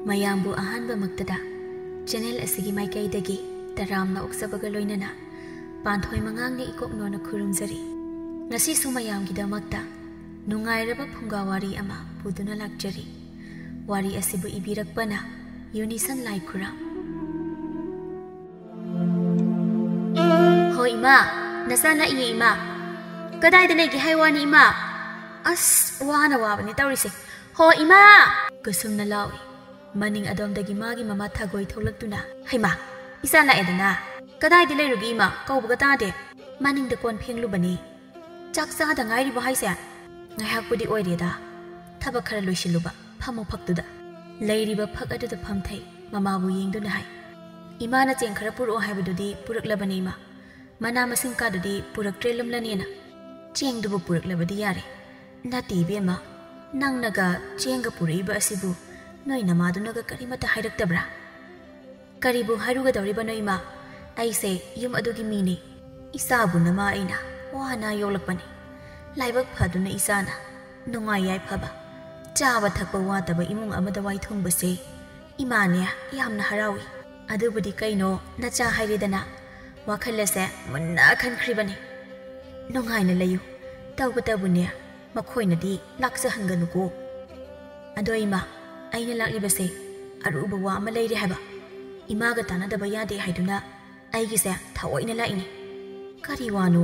ꯃꯌꯥꯝꯕꯨ ꯑꯍꯥꯟꯕ ꯃꯛꯇꯗ ꯆꯦꯅꯦꯜ ꯑꯁꯤꯒꯤ ꯃꯥꯏꯀꯩꯗꯒꯤ ꯇꯔꯥꯝꯅ ꯑꯣꯛꯆꯕꯒ ꯂꯣꯏꯅꯅ ꯄꯥꯟꯊꯣꯏ ꯃꯉꯥꯡꯅ ꯏꯀꯣꯛꯅꯣꯅ ꯈꯨꯔꯨꯝꯖꯔꯤ꯫ ꯉꯁꯤꯁꯨ ꯃꯌꯥꯝꯒꯤꯗꯃꯛꯇ ꯅꯨꯡꯉꯥꯏꯔꯕ ꯐꯨꯡꯒꯥ ꯋꯥꯔꯤ ꯑꯃ ꯄꯨꯗꯨꯅ ꯂꯥꯛꯆꯔꯤ꯫ ꯋꯥꯔꯤ ꯑꯁꯤꯕꯨ ꯏꯕꯤꯔꯛꯄꯅ ꯌꯨꯅꯤꯁꯟ ꯂꯥꯏꯈꯨꯔꯥꯝ꯫ ꯍꯣꯏ ꯏꯃꯥ, ꯅꯆꯥ ꯂꯥꯛꯏꯌꯦ ꯏꯃꯥ꯫ ꯀꯗꯥꯏꯗ ꯂꯩꯒꯦ ꯍꯥꯏ ꯋꯥꯅꯤ ꯏꯃꯥ? ꯑꯁ ꯋꯥꯅ ꯋꯥꯕꯅꯤ ꯇꯧꯔꯤꯁꯦ꯫ ꯍꯣꯏ ꯏꯃꯥ! ꯀꯨꯁꯨꯝꯅ ꯂꯥꯎꯏ꯫ ꯃꯅꯤꯡ ꯑꯗꯣꯝꯗꯒꯤ ꯃꯥꯒꯤ ꯃꯃꯥ ꯊꯒꯣꯏ ꯊꯣꯛꯂꯛꯇꯨꯅ, ꯍꯩꯃꯥ, ꯏꯆꯥ ꯂꯥꯛꯑꯦꯗꯅ꯫ ꯀꯗꯥꯏꯗ ꯂꯩꯔꯨꯒꯦ ꯏꯃꯥ? ꯀꯧꯕꯒ ꯇꯥꯗꯦ꯫ ꯃꯅꯤꯡꯗ ꯀꯣꯟ ꯐꯦꯡꯂꯨꯕꯅꯤ꯫ ꯆꯥꯛ ꯆꯥꯗ ꯉꯥꯏꯔꯤꯕꯣ ꯍꯥꯏꯁꯦ? ꯉꯥꯏꯍꯥꯛꯄꯨꯗꯤ ꯑꯣꯏꯔꯦꯗ꯫ ꯊꯕꯛ ꯈꯔ ꯂꯣꯏꯁꯤꯜꯂꯨꯕ ꯐꯝꯃꯨ ꯐꯛꯇꯨꯗ꯫ ꯂꯩꯔꯤꯕ ꯐꯛ ꯑꯗꯨꯗ ꯐꯝꯊꯩ ꯃꯃꯥꯕꯨ ꯌꯦꯡꯗꯨꯅ ꯍꯥꯏ꯫ ꯏꯃꯥꯅ ꯆꯦꯡ ꯈꯔ ꯄꯨꯔꯛꯑꯣ ꯍꯥꯏꯕꯗꯨꯗꯤ ꯄꯨꯔꯛꯂꯕꯅꯤ ꯏꯃꯥ꯫ ꯃꯅꯥ ꯃꯁꯤꯡ ꯀꯥꯗꯨꯗꯤ ꯄꯨꯔꯛꯇ꯭ꯔꯦ ꯂꯨꯝꯂꯅꯦꯅ꯫ ꯆꯦꯡꯗꯨꯕꯨ ꯄꯨꯔꯛꯂꯕꯗꯤ ꯌꯥꯔꯦ꯫ ꯅꯠꯇꯦ ꯏꯕꯦꯝꯃ, ꯅꯪꯅꯒ ꯆꯦꯡꯒ ꯄꯨꯔꯛꯏꯕ ꯑꯁꯤꯕꯨ ꯅꯣꯏ ꯅꯃꯥꯗꯨꯅꯒ ꯀꯔꯤꯃꯠꯇ ꯍꯥꯏꯔꯛꯇꯕ꯭ꯔꯥ? ꯀꯔꯤꯕꯨ ꯍꯥꯏꯔꯨꯒꯗꯧꯔꯤꯕꯅꯣ ꯏꯃꯥ? ꯑꯩꯁꯦ ꯌꯨꯝ ꯑꯗꯨꯒꯤ ꯃꯤꯅꯤ꯫ ꯏꯆꯥꯕꯨ ꯅꯃꯥ ꯑꯩꯅ ꯋꯥꯅ ꯌꯣꯛꯂꯛꯄꯅꯤ꯫ ꯂꯥꯏꯕꯛ ꯐꯗꯨꯅ ꯏꯆꯥꯅ ꯅꯨꯡꯉꯥꯏ ꯌꯥꯏꯐꯕ ꯆꯥꯕ ꯊꯛꯄ ꯋꯥꯠꯇꯕ ꯏꯃꯨꯡ ꯑꯃꯗ ꯋꯥꯏꯊꯨꯡꯕꯁꯦ ꯏꯃꯥꯅꯦ ꯌꯥꯝꯅ ꯍꯔꯥꯎꯏ꯫ ꯑꯗꯨꯕꯨꯗꯤ ꯀꯩꯅꯣ ꯅꯆꯥ ꯍꯥꯏꯔꯦꯗꯅ ꯋꯥꯈꯜ ꯑꯁꯦ ꯃꯨꯟꯅ ꯈꯟꯈ꯭ꯔꯤꯕꯅꯤ꯫ ꯅꯨꯡꯉꯥꯏꯅ ꯂꯩꯌꯨ꯫ ꯇꯧꯕꯇꯕꯨꯅꯦ ꯃꯈꯣꯏꯅꯗꯤ ꯂꯥꯛꯆꯍꯟꯒꯅꯨꯀꯣ꯫ ꯑꯗꯣ ꯏꯃꯥ, ꯑꯩꯅ ꯂꯥꯛꯂꯤꯕꯁꯦ ꯑꯔꯨꯕ ꯋꯥ ꯑꯃ ꯂꯩꯔꯦ ꯍꯥꯏꯕ꯫ ꯏꯃꯥꯒ ꯇꯥꯟꯅꯗꯕ ꯌꯥꯗꯦ ꯍꯥꯏꯗꯨꯅ ꯑꯩꯒꯤꯁꯦ ꯊꯑꯣꯏꯅ ꯂꯥꯛꯏꯅꯤ꯫ ꯀꯔꯤ ꯋꯥꯅꯣ?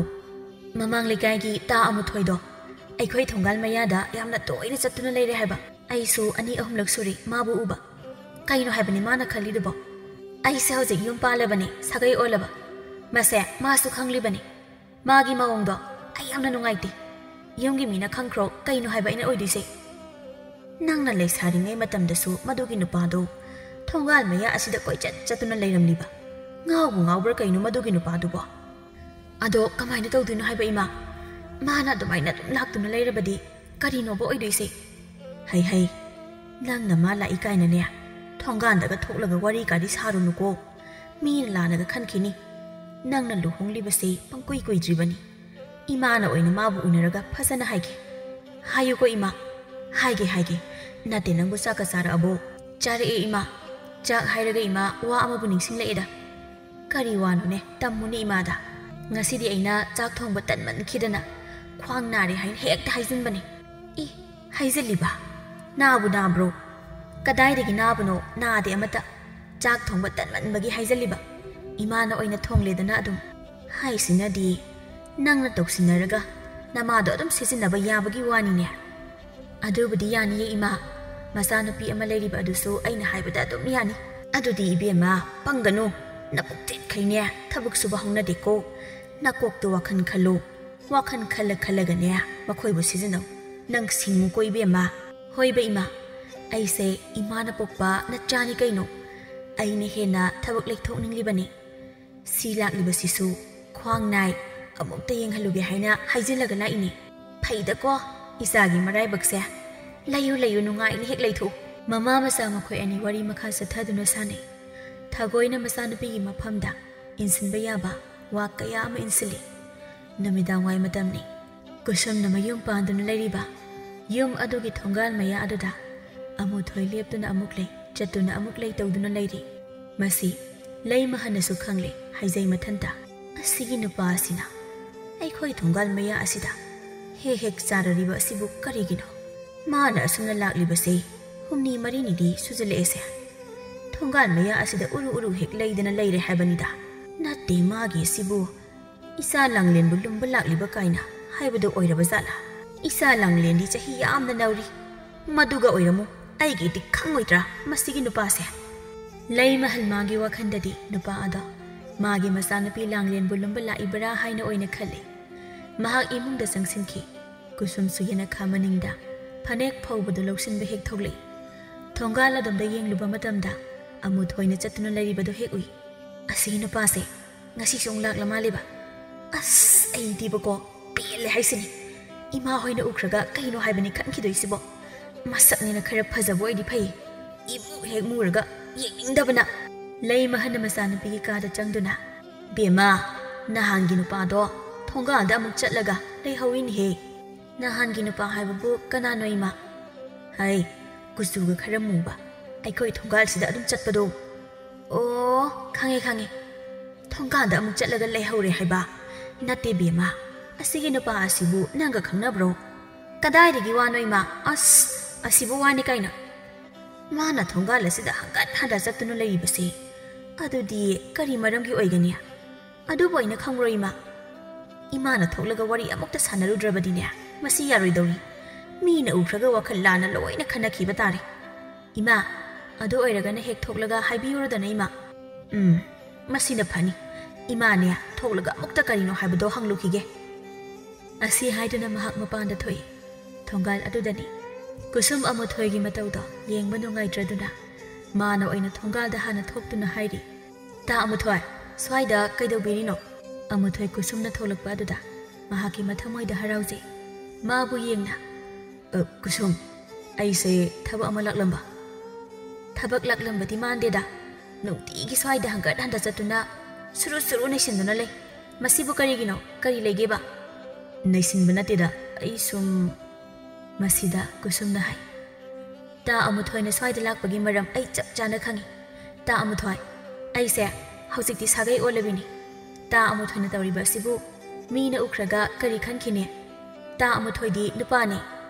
ꯃꯃꯥꯡ ꯂꯩꯀꯥꯏꯒꯤ ꯇꯥ ꯑꯃꯨꯊꯣꯏꯗꯣ ꯑꯩꯈꯣꯏ ꯊꯣꯡꯒꯥꯜ ꯃꯌꯥꯗ ꯌꯥꯝꯅ ꯇꯣꯏꯅ ꯆꯠꯇꯨꯅ ꯂꯩꯔꯦ ꯍꯥꯏꯕ꯫ ꯑꯩꯁꯨ 2-3ꯂꯛ ꯁꯨꯔꯦ ꯃꯥꯕꯨ ꯎꯕ꯫ ꯀꯩꯅꯣ ꯍꯥꯏꯕꯅꯤ ꯃꯥꯅ ꯈꯜꯂꯤꯗꯨꯕꯣ? ꯑꯩꯁꯦ ꯍꯧꯖꯤꯛ ꯌꯨꯝ ꯄꯥꯜꯂꯕꯅꯤ, ꯁꯥꯒꯩ ꯑꯣꯜꯂꯕ꯫ ꯃꯁꯦ ꯃꯥꯁꯨ ꯈꯪꯂꯤꯕꯅꯤ꯫ ꯃꯥꯒꯤ ꯃꯑꯣꯡꯗꯣ ꯑꯩ ꯌꯥꯝꯅ ꯅꯨꯡꯉꯥꯏꯇꯦ꯫ ꯌꯨꯝꯒꯤ ꯃꯤꯅ ꯈꯪꯈ꯭ꯔꯣ ꯀꯩꯅꯣ ꯍꯥꯏꯕ ꯑꯩꯅ ꯑꯣꯏꯗꯣꯏꯁꯦ? ꯅꯪꯅ ꯂꯩꯁꯥꯔꯤꯉꯩ ꯃꯇꯝꯗꯁꯨ ꯃꯗꯨꯒꯤ ꯅꯨꯄꯥꯗꯣ ꯊꯣꯡꯒꯥꯜ ꯃꯌꯥ ꯑꯁꯤꯗ ꯀꯣꯏꯆꯠ ꯆꯠꯇꯨꯅ ꯂꯩꯔꯝꯂꯤꯕ꯫ ꯉꯥꯎꯕꯨ ꯉꯥꯎꯕ꯭ꯔꯥ ꯀꯩꯅꯣ ꯃꯗꯨꯒꯤ ꯅꯨꯄꯥꯗꯨꯕꯣ? ꯑꯗꯣ ꯀꯃꯥꯏꯅ ꯇꯧꯗꯣꯏꯅꯣ ꯍꯥꯏꯕ ꯏꯃꯥ? ꯃꯥꯅ ꯑꯗꯨꯃꯥꯏꯅ ꯑꯗꯨꯝ ꯂꯥꯛꯇꯨꯅ ꯂꯩꯔꯕꯗꯤ ꯀꯔꯤꯅꯣꯕ ꯑꯣꯏꯗꯣꯏꯁꯦ? ꯍꯩ ꯅꯪꯅ ꯃꯥ ꯂꯥꯛꯏ ꯀꯥꯏꯅꯅꯦ ꯊꯣꯡꯒꯥꯟꯗꯒ ꯊꯣꯛꯂꯒ ꯋꯥꯔꯤ ꯀꯥꯗꯤ ꯁꯥꯔꯨꯅꯨꯀꯣ꯫ ꯃꯤꯅ ꯂꯥꯟꯅꯒ ꯈꯟꯈꯤꯅꯤ꯫ ꯅꯪꯅ ꯂꯨꯍꯣꯡꯂꯤꯕꯁꯦ ꯄꯪꯀꯨꯏ ꯀꯨꯏꯗ꯭ꯔꯤꯕꯅꯤ꯫ ꯏꯃꯥꯅ ꯑꯣꯏꯅ ꯃꯥꯕꯨ ꯎꯅꯔꯒ ꯐꯖꯅ ꯍꯥꯏꯒꯦ꯫ ꯍꯥꯏꯌꯨꯀꯣ ꯏꯃꯥ꯫ ꯍꯥꯏꯒꯦ꯫ ꯅꯠꯇꯦ ꯅꯪꯕꯨ ꯆꯥꯛꯀ ꯆꯥꯔꯛꯑꯕꯣ? ꯆꯥꯔꯛꯑꯦ ꯏꯃꯥ꯫ ꯆꯥꯛ ꯍꯥꯏꯔꯒ ꯏꯃꯥ ꯋꯥ ꯑꯃꯕꯨ ꯅꯤꯡꯁꯤꯡꯂꯛꯑꯦꯗ꯫ ꯀꯔꯤ ꯋꯥꯅꯣꯅꯦ? ꯇꯝꯃꯨꯅꯦ ꯏꯃꯥꯗ꯫ ꯉꯁꯤꯗꯤ ꯑꯩꯅ ꯆꯥꯛ ꯊꯣꯡꯕ ꯇꯟꯃꯟꯈꯤꯗꯅ ꯈ꯭ꯋꯥꯡ ナꯔꯦ ꯍꯥꯏꯅ ꯍꯦꯛꯇ ꯍꯥꯏꯖꯤꯟꯕꯅꯤ꯫ ꯍꯥꯏꯖꯤꯜꯂꯤꯕ? ꯅꯥꯕꯨ ꯅꯥꯕ꯭ꯔꯣ? ꯀꯗꯥꯏꯗꯒꯤ ꯅꯥꯕꯅꯣ? ꯅꯥꯗꯦ ꯑꯃꯠꯇ꯫ ꯆꯥꯛ ꯊꯣꯡꯕ ꯇꯟꯃꯟꯕꯒꯤ ꯍꯥꯏꯖꯤꯜꯂꯤꯕ꯫ ꯏꯃꯥꯅ ꯑꯣꯏꯅ ꯊꯣꯡꯂꯦꯗꯅ ꯑꯗꯨꯝ꯫ ꯍꯥꯏꯁꯤꯅꯗꯤ ꯅꯪꯅ ꯇꯧꯁꯤꯟꯅꯔꯒ ꯅꯃꯥꯗꯣ ꯑꯗꯨꯝ ꯁꯤꯖꯤꯟꯅꯕ ꯌꯥꯕꯒꯤ ꯋꯥꯅꯤꯅꯦ꯫ ꯑꯗꯨꯕꯨꯗꯤ ꯌꯥꯅꯤꯌꯦ ꯏꯃꯥ꯫ ꯃꯆꯥꯅꯨꯄꯤ ꯑꯃ ꯂꯩꯔꯤꯕ ꯑꯗꯨꯁꯨ ꯑꯩꯅ ꯍꯥꯏꯕꯗ ꯑꯗꯨꯝ ꯌꯥꯅꯤ꯫ ꯑꯗꯨꯗꯤ ꯏꯕꯦꯝꯃ ꯄꯪꯒꯅꯨ꯫ ꯅꯄꯨꯛ ꯊꯤꯠꯈꯩꯅꯦ ꯊꯕꯛ ꯁꯨꯕ ꯍꯧꯅꯗꯦꯀꯣ꯫ ꯅꯀꯣꯛꯇꯣ ꯋꯥꯈꯜ ꯈꯜꯂꯨ꯫ ꯋꯥꯈꯜ ꯈꯜꯂꯒꯅꯦ ꯃꯈꯣꯏꯕꯨ ꯁꯤꯖꯤꯟꯅꯧ꯫ ꯅꯪ ꯁꯤꯡꯉꯨꯀꯣ ꯏꯕꯦꯝꯃ꯫ ꯍꯣꯏꯕ ꯏꯃꯥ꯫ ꯑꯩꯁꯦ ꯏꯃꯥꯅ ꯄꯣꯛꯄ ꯅꯆꯥꯅꯤ ꯀꯩꯅꯣ꯫ ꯑꯩꯅ ꯍꯦꯟꯅ ꯊꯕꯛ ꯂꯩꯊꯣꯛꯅꯤꯡꯂꯤꯕꯅꯤ꯫ ꯁꯤ ꯂꯥꯛꯂꯤꯕꯁꯤꯁꯨ ꯈ꯭ꯋꯥꯡ ꯅꯥꯏ ꯑꯃꯨꯛꯇ ꯌꯦꯡꯍꯜꯂꯨꯒꯦ ꯍꯥꯏꯅ ꯍꯥꯏꯖꯤꯜꯂꯒ ꯂꯥꯛꯏꯅꯤ꯫ ꯐꯩꯗꯀꯣ ꯏꯆꯥꯒꯤ ꯃꯔꯥꯏꯕꯛꯁꯦ꯫ ꯂꯩꯌꯨ ꯅꯨꯡꯉꯥꯏꯅ ꯍꯦꯛ ꯂꯩꯊꯣꯛꯎ꯫ ꯃꯃꯥ ꯃꯆꯥ ꯃꯈꯣꯏ ꯑꯅꯤ ꯋꯥꯔꯤ ꯃꯈꯥ ꯆꯠꯊꯗꯨꯅ ꯁꯥꯟꯅꯩ꯫ ꯊꯒꯣꯏꯅ ꯃꯆꯥꯅꯨꯄꯤꯒꯤ ꯃꯐꯝꯗ ꯏꯟꯁꯤꯟꯕ ꯌꯥꯕ ꯋꯥ ꯀꯌꯥ ꯑꯃ ꯏꯟꯁꯤꯜꯂꯤ꯫ ꯅꯨꯃꯤꯗꯥꯡꯋꯥꯏ ꯃꯇꯝꯅꯤ꯫ ꯀꯨꯁꯨꯝꯅ ꯃꯌꯨꯝ ꯄꯥꯟꯗꯨꯅ ꯂꯩꯔꯤꯕ ꯌꯨꯝ ꯑꯗꯨꯒꯤ ꯊꯣꯡꯒꯥꯜ ꯃꯌꯥ ꯑꯗꯨꯗ ꯑꯃꯨꯊꯣꯏ ꯂꯦꯞꯇꯨꯅ ꯑꯃꯨꯛ ꯂꯩ, ꯆꯠꯇꯨꯅ ꯑꯃꯨꯛ ꯂꯩ ꯇꯧꯗꯨꯅ ꯂꯩꯔꯤ꯫ ꯃꯁꯤ ꯂꯩꯃꯍꯟꯅꯁꯨ ꯈꯪꯂꯦ ꯍꯩꯖꯩ ꯃꯊꯟꯇ꯫ ꯑꯁꯤꯒꯤ ꯅꯨꯄꯥ ꯑꯁꯤꯅ ꯑꯩꯈꯣꯏ ꯊꯣꯡꯒꯥꯜ ꯃꯌꯥ ꯑꯁꯤꯗ ꯍꯦꯛ ꯆꯥꯔꯔꯤꯕ ꯑꯁꯤꯕꯨ ꯀꯔꯤꯒꯤꯅꯣ? ꯃꯥꯅ ꯑꯁꯨꯝꯅ ꯂꯥꯛꯂꯤꯕꯁꯦ 3-4ꯅꯤꯗꯤ ꯁꯨꯖꯜꯂꯛꯑꯦꯁꯦ꯫ ꯊꯣꯡꯒꯥꯜ ꯃꯌꯥ ꯑꯁꯤꯗ ꯎꯔꯨ ꯍꯦꯛ ꯂꯩꯗꯅ ꯂꯩꯔꯦ ꯍꯥꯏꯕꯅꯤꯗ꯫ ꯅꯠꯇꯦ ꯃꯥꯒꯤ ꯑꯁꯤꯕꯨ ꯏꯆꯥ ꯂꯥꯡꯂꯦꯟꯕꯨ ꯂꯨꯝꯕ ꯂꯥꯛꯂꯤꯕ ꯀꯥꯏꯅ ꯍꯥꯏꯕꯗꯣ ꯑꯣꯏꯔꯕ ꯖꯥꯠꯂꯥ? ꯏꯆꯥ ꯂꯥꯡꯂꯦꯟꯗꯤ ꯆꯍꯤ ꯌꯥꯝꯅ ꯅꯧꯔꯤ꯫ ꯃꯗꯨꯒ ꯑꯣꯏꯔꯝꯃꯨ ꯑꯩꯒꯤꯗꯤ ꯈꯪꯉꯣꯏꯗ꯭ꯔꯥ ꯃꯁꯤꯒꯤ ꯅꯨꯄꯥꯁꯦ? ꯂꯩꯃꯍꯜ ꯃꯥꯒꯤ ꯋꯥꯈꯟꯗꯗꯤ ꯅꯨꯄꯥ ꯑꯗꯣ ꯃꯥꯒꯤ ꯃꯆꯥꯅꯨꯄꯤ ꯂꯥꯡꯂꯦꯟꯕꯨ ꯂꯨꯝꯕ ꯂꯥꯛꯏꯕ꯭ꯔꯥ ꯍꯥꯏꯅ ꯑꯣꯏꯅ ꯈꯜꯂꯤ꯫ ꯃꯍꯥꯛ ꯏꯃꯨꯡꯗ ꯆꯪꯁꯤꯟꯈꯤ꯫ ꯀꯨꯁꯨꯝꯁꯨ ꯌꯦꯅꯈꯥ ꯃꯅꯤꯡꯗ ꯐꯅꯦꯛ ꯐꯧꯕꯗꯨ ꯂꯧꯁꯤꯟꯕ ꯍꯦꯛ ꯊꯣꯛꯂꯛꯏ꯫ ꯊꯣꯡꯒꯥꯜ ꯑꯗꯣꯝꯗ ꯌꯦꯡꯂꯨꯕ ꯃꯇꯝꯗ ꯑꯃꯨꯊꯣꯏꯅ ꯆꯠꯇꯨꯅ ꯂꯩꯔꯤꯕꯗꯨ ꯍꯦꯛ ꯎꯏ꯫ ꯑꯁꯤꯒꯤ ꯅꯨꯄꯥꯁꯦ ꯉꯁꯤꯁꯨ ꯑꯃꯨꯛ ꯂꯥꯛꯂ ꯃꯥꯜꯂꯤꯕ꯫ ꯑꯁ ꯑꯩꯗꯤꯕꯀꯣ ꯄꯦꯜꯂꯦ ꯍꯥꯏꯁꯤꯅꯤ꯫ ꯏꯃꯥ ꯍꯣꯏꯅ ꯎꯈ꯭ꯔꯒ ꯀꯩꯅꯣ ꯍꯥꯏꯕꯅꯤ ꯈꯟꯈꯤꯗꯣꯏꯁꯤꯕꯣ? ꯃꯁꯛꯅꯤꯅ ꯈꯔ ꯐꯖꯕ ꯑꯣꯏꯗꯤ ꯐꯩ꯫ ꯏꯕꯨ ꯍꯦꯛ ꯃꯨꯔꯒ ꯌꯦꯡꯅꯤꯡꯗꯕꯅ꯫ ꯂꯩꯃꯍꯟꯅ ꯃꯆꯥꯅꯨꯄꯤꯒꯤ ꯀꯥꯗ ꯆꯪꯗꯨꯅ, ꯕꯦꯝꯃ ꯅꯍꯥꯟꯒꯤ ꯅꯨꯄꯥꯗꯣ ꯊꯣꯡꯒꯥꯜꯗ ꯑꯃꯨꯛ ꯆꯠꯂꯒ ꯂꯩꯍꯧꯏꯅꯦꯍꯦ꯫ ꯅꯍꯥꯟꯒꯤ ꯅꯨꯄꯥ ꯍꯥꯏꯕꯕꯨ ꯀꯅꯥꯅꯣ ꯏꯃꯥ? ꯍꯩ ꯀꯨꯆꯨꯒ ꯈꯔ ꯃꯨꯕ ꯑꯩꯈꯣꯏ ꯊꯣꯡꯒꯥꯜꯁꯤꯗ ꯑꯗꯨꯝ ꯆꯠꯄꯗꯣ ꯑꯣ ꯈꯪꯉꯦ ꯈꯪꯉꯦ ꯊꯣꯡꯒꯥꯜꯗ ꯑꯃꯨꯛ ꯆꯠꯂꯒ ꯂꯩꯍꯧꯔꯦ ꯍꯥꯏꯕ ꯅꯠꯇꯦ ꯕꯦꯝꯃ ꯑꯁꯤꯒꯤ ꯅꯨꯄꯥ ꯑꯁꯤꯕꯨ ꯅꯪꯒ ꯈꯪꯅꯕ꯭ꯔꯣ ꯀꯗꯥꯏꯗꯒꯤ ꯋꯥꯅꯣ ꯏꯃꯥ ꯑꯁꯤꯕꯨ ꯋꯥꯅꯤ ꯀꯩꯅꯣ ꯃꯥꯅ ꯊꯣꯡꯒꯥꯜ ꯑꯁꯤꯗ ꯍꯪꯒꯠ ꯍꯟꯗ ꯆꯠꯇꯨꯅ ꯂꯩꯔꯤꯕꯁꯦ ꯑꯗꯨꯗꯤ ꯀꯔꯤ ꯃꯔꯝꯒꯤ ꯑꯣꯏꯒꯅꯤ ꯑꯗꯨꯕꯨ ꯑꯩꯅ ꯈꯪꯕ꯭ꯔꯣ 이마나 ꯊꯣꯛꯂꯒ ꯋꯥꯔꯤ ꯑꯃꯨꯛꯇ ꯁꯥꯟꯅꯔꯨꯗ꯭ꯔꯕꯗꯤꯅꯦ ꯃꯁꯤ ꯌꯥꯔꯣꯏꯗꯧꯔꯤ ꯃꯤꯅ ꯎꯈ꯭ꯔꯒ ꯋꯥꯈꯜ ꯂꯥꯟꯅ ꯂꯣꯏꯅ ꯈꯟꯅꯈꯤꯕ ꯇꯥꯔꯦ 이마 ꯑꯗꯨ ꯑꯣꯏꯔꯒꯅ ꯍꯦꯛ ꯊꯣꯛꯂꯒ ꯍꯥꯏꯕꯤꯌꯨꯔꯗꯅ 이마 ꯃꯁꯤꯅ ꯐꯅꯤ 이마ꯅꯦ ꯊꯣꯛꯂꯒ ꯑꯃꯨꯛꯇ ꯀꯔꯤꯅꯣ ꯍꯥꯏꯕꯗꯣ ꯍꯪꯂꯨꯈꯤꯒꯦ ꯑꯁꯤ ꯍꯥꯏꯗꯨꯅ ꯃꯍꯥꯛ ꯃꯄꯥꯟꯗ ꯊꯣꯛꯏ ꯊꯣꯡꯒꯥꯜ ꯑꯗꯨꯗꯅꯤ ꯀꯨꯁꯨꯝ ꯑꯃꯊꯣꯏꯒꯤ ꯃꯇꯧꯗꯣ ꯌꯦꯡꯕ ꯅꯨꯡꯉꯥꯏꯇ꯭ꯔꯗꯨꯅ ꯃꯥꯅ ꯑꯣꯏꯅ ꯊꯣꯡꯒꯥꯜꯗ ꯍꯥꯟꯅ ꯊꯣꯛꯇꯨꯅ ꯍꯥꯏꯔꯤ ꯇꯥ ꯑꯃꯊꯣꯏ ꯁ꯭ꯋꯥꯏꯗ ꯀꯩꯗꯧꯕꯤꯔꯤꯅꯣ ꯑꯃꯊꯣꯏ ꯀꯨꯁꯨꯝꯅ ꯊꯣꯛꯂꯛꯄ ꯑꯗꯨꯗ ꯃꯍꯥꯛꯀꯤ ꯃꯊꯃꯣꯏꯗ ꯍꯔꯥꯎꯖꯩ ꯃꯥꯕꯨ ꯌꯦꯡꯅ ꯀꯨꯁꯨꯝ ꯑꯩꯁꯦ ꯊꯕꯛ ꯑꯃ ꯂꯥꯛꯂꯝꯕ ꯊꯕꯛ ꯂꯥꯛꯂꯝꯕꯗꯤ ꯃꯥꯟꯗꯦꯗ ꯅꯨꯡꯇꯤꯒꯤ ꯁ꯭ꯋꯥꯏꯗ ꯍꯪꯒꯠ ꯍꯟꯗ ꯆꯠꯇꯨꯅ ꯁꯨꯔꯨ ꯁꯨꯔꯨ ꯅꯩꯁꯤꯟꯗꯨꯅ ꯂꯩ ꯃꯁꯤꯕꯨ ꯀꯔꯤꯒꯤꯅꯣ ꯀꯔꯤ ꯂꯩꯒꯦꯕ ꯅꯩꯁꯤꯟꯕ ꯅꯠꯇꯦꯗ ꯑꯩ ꯁꯨꯝ ꯃꯁꯤꯗ ꯀꯨꯁꯨꯝꯅ ꯍꯥꯏ ꯇꯥ ꯑꯃꯊꯣꯏꯅ ꯁ꯭ꯋꯥꯏꯗ ꯂꯥꯛꯄꯒꯤ ꯃꯔꯝ ꯑꯩ ꯆꯞ ꯆꯥꯅ ꯈꯪꯉꯤ ꯇꯥ ꯑꯃꯊꯣꯏ ꯑꯩꯁꯦ ꯍꯧꯖꯤꯛꯇꯤ ꯁꯥꯒꯩ ꯑꯣꯜꯂꯕꯤꯅꯤ ꯇꯥ ꯑꯃꯊꯣꯏꯅ ꯇꯧꯔꯤꯕ ꯑꯁꯤꯕꯨ ꯃꯤꯅ ꯎꯈ꯭ꯔꯒ ꯀꯔꯤ ꯈꯟꯈꯤꯅꯤ ꯇꯥ ꯑꯃꯊꯣꯏꯗꯤ ꯅꯨꯄꯥꯅꯤ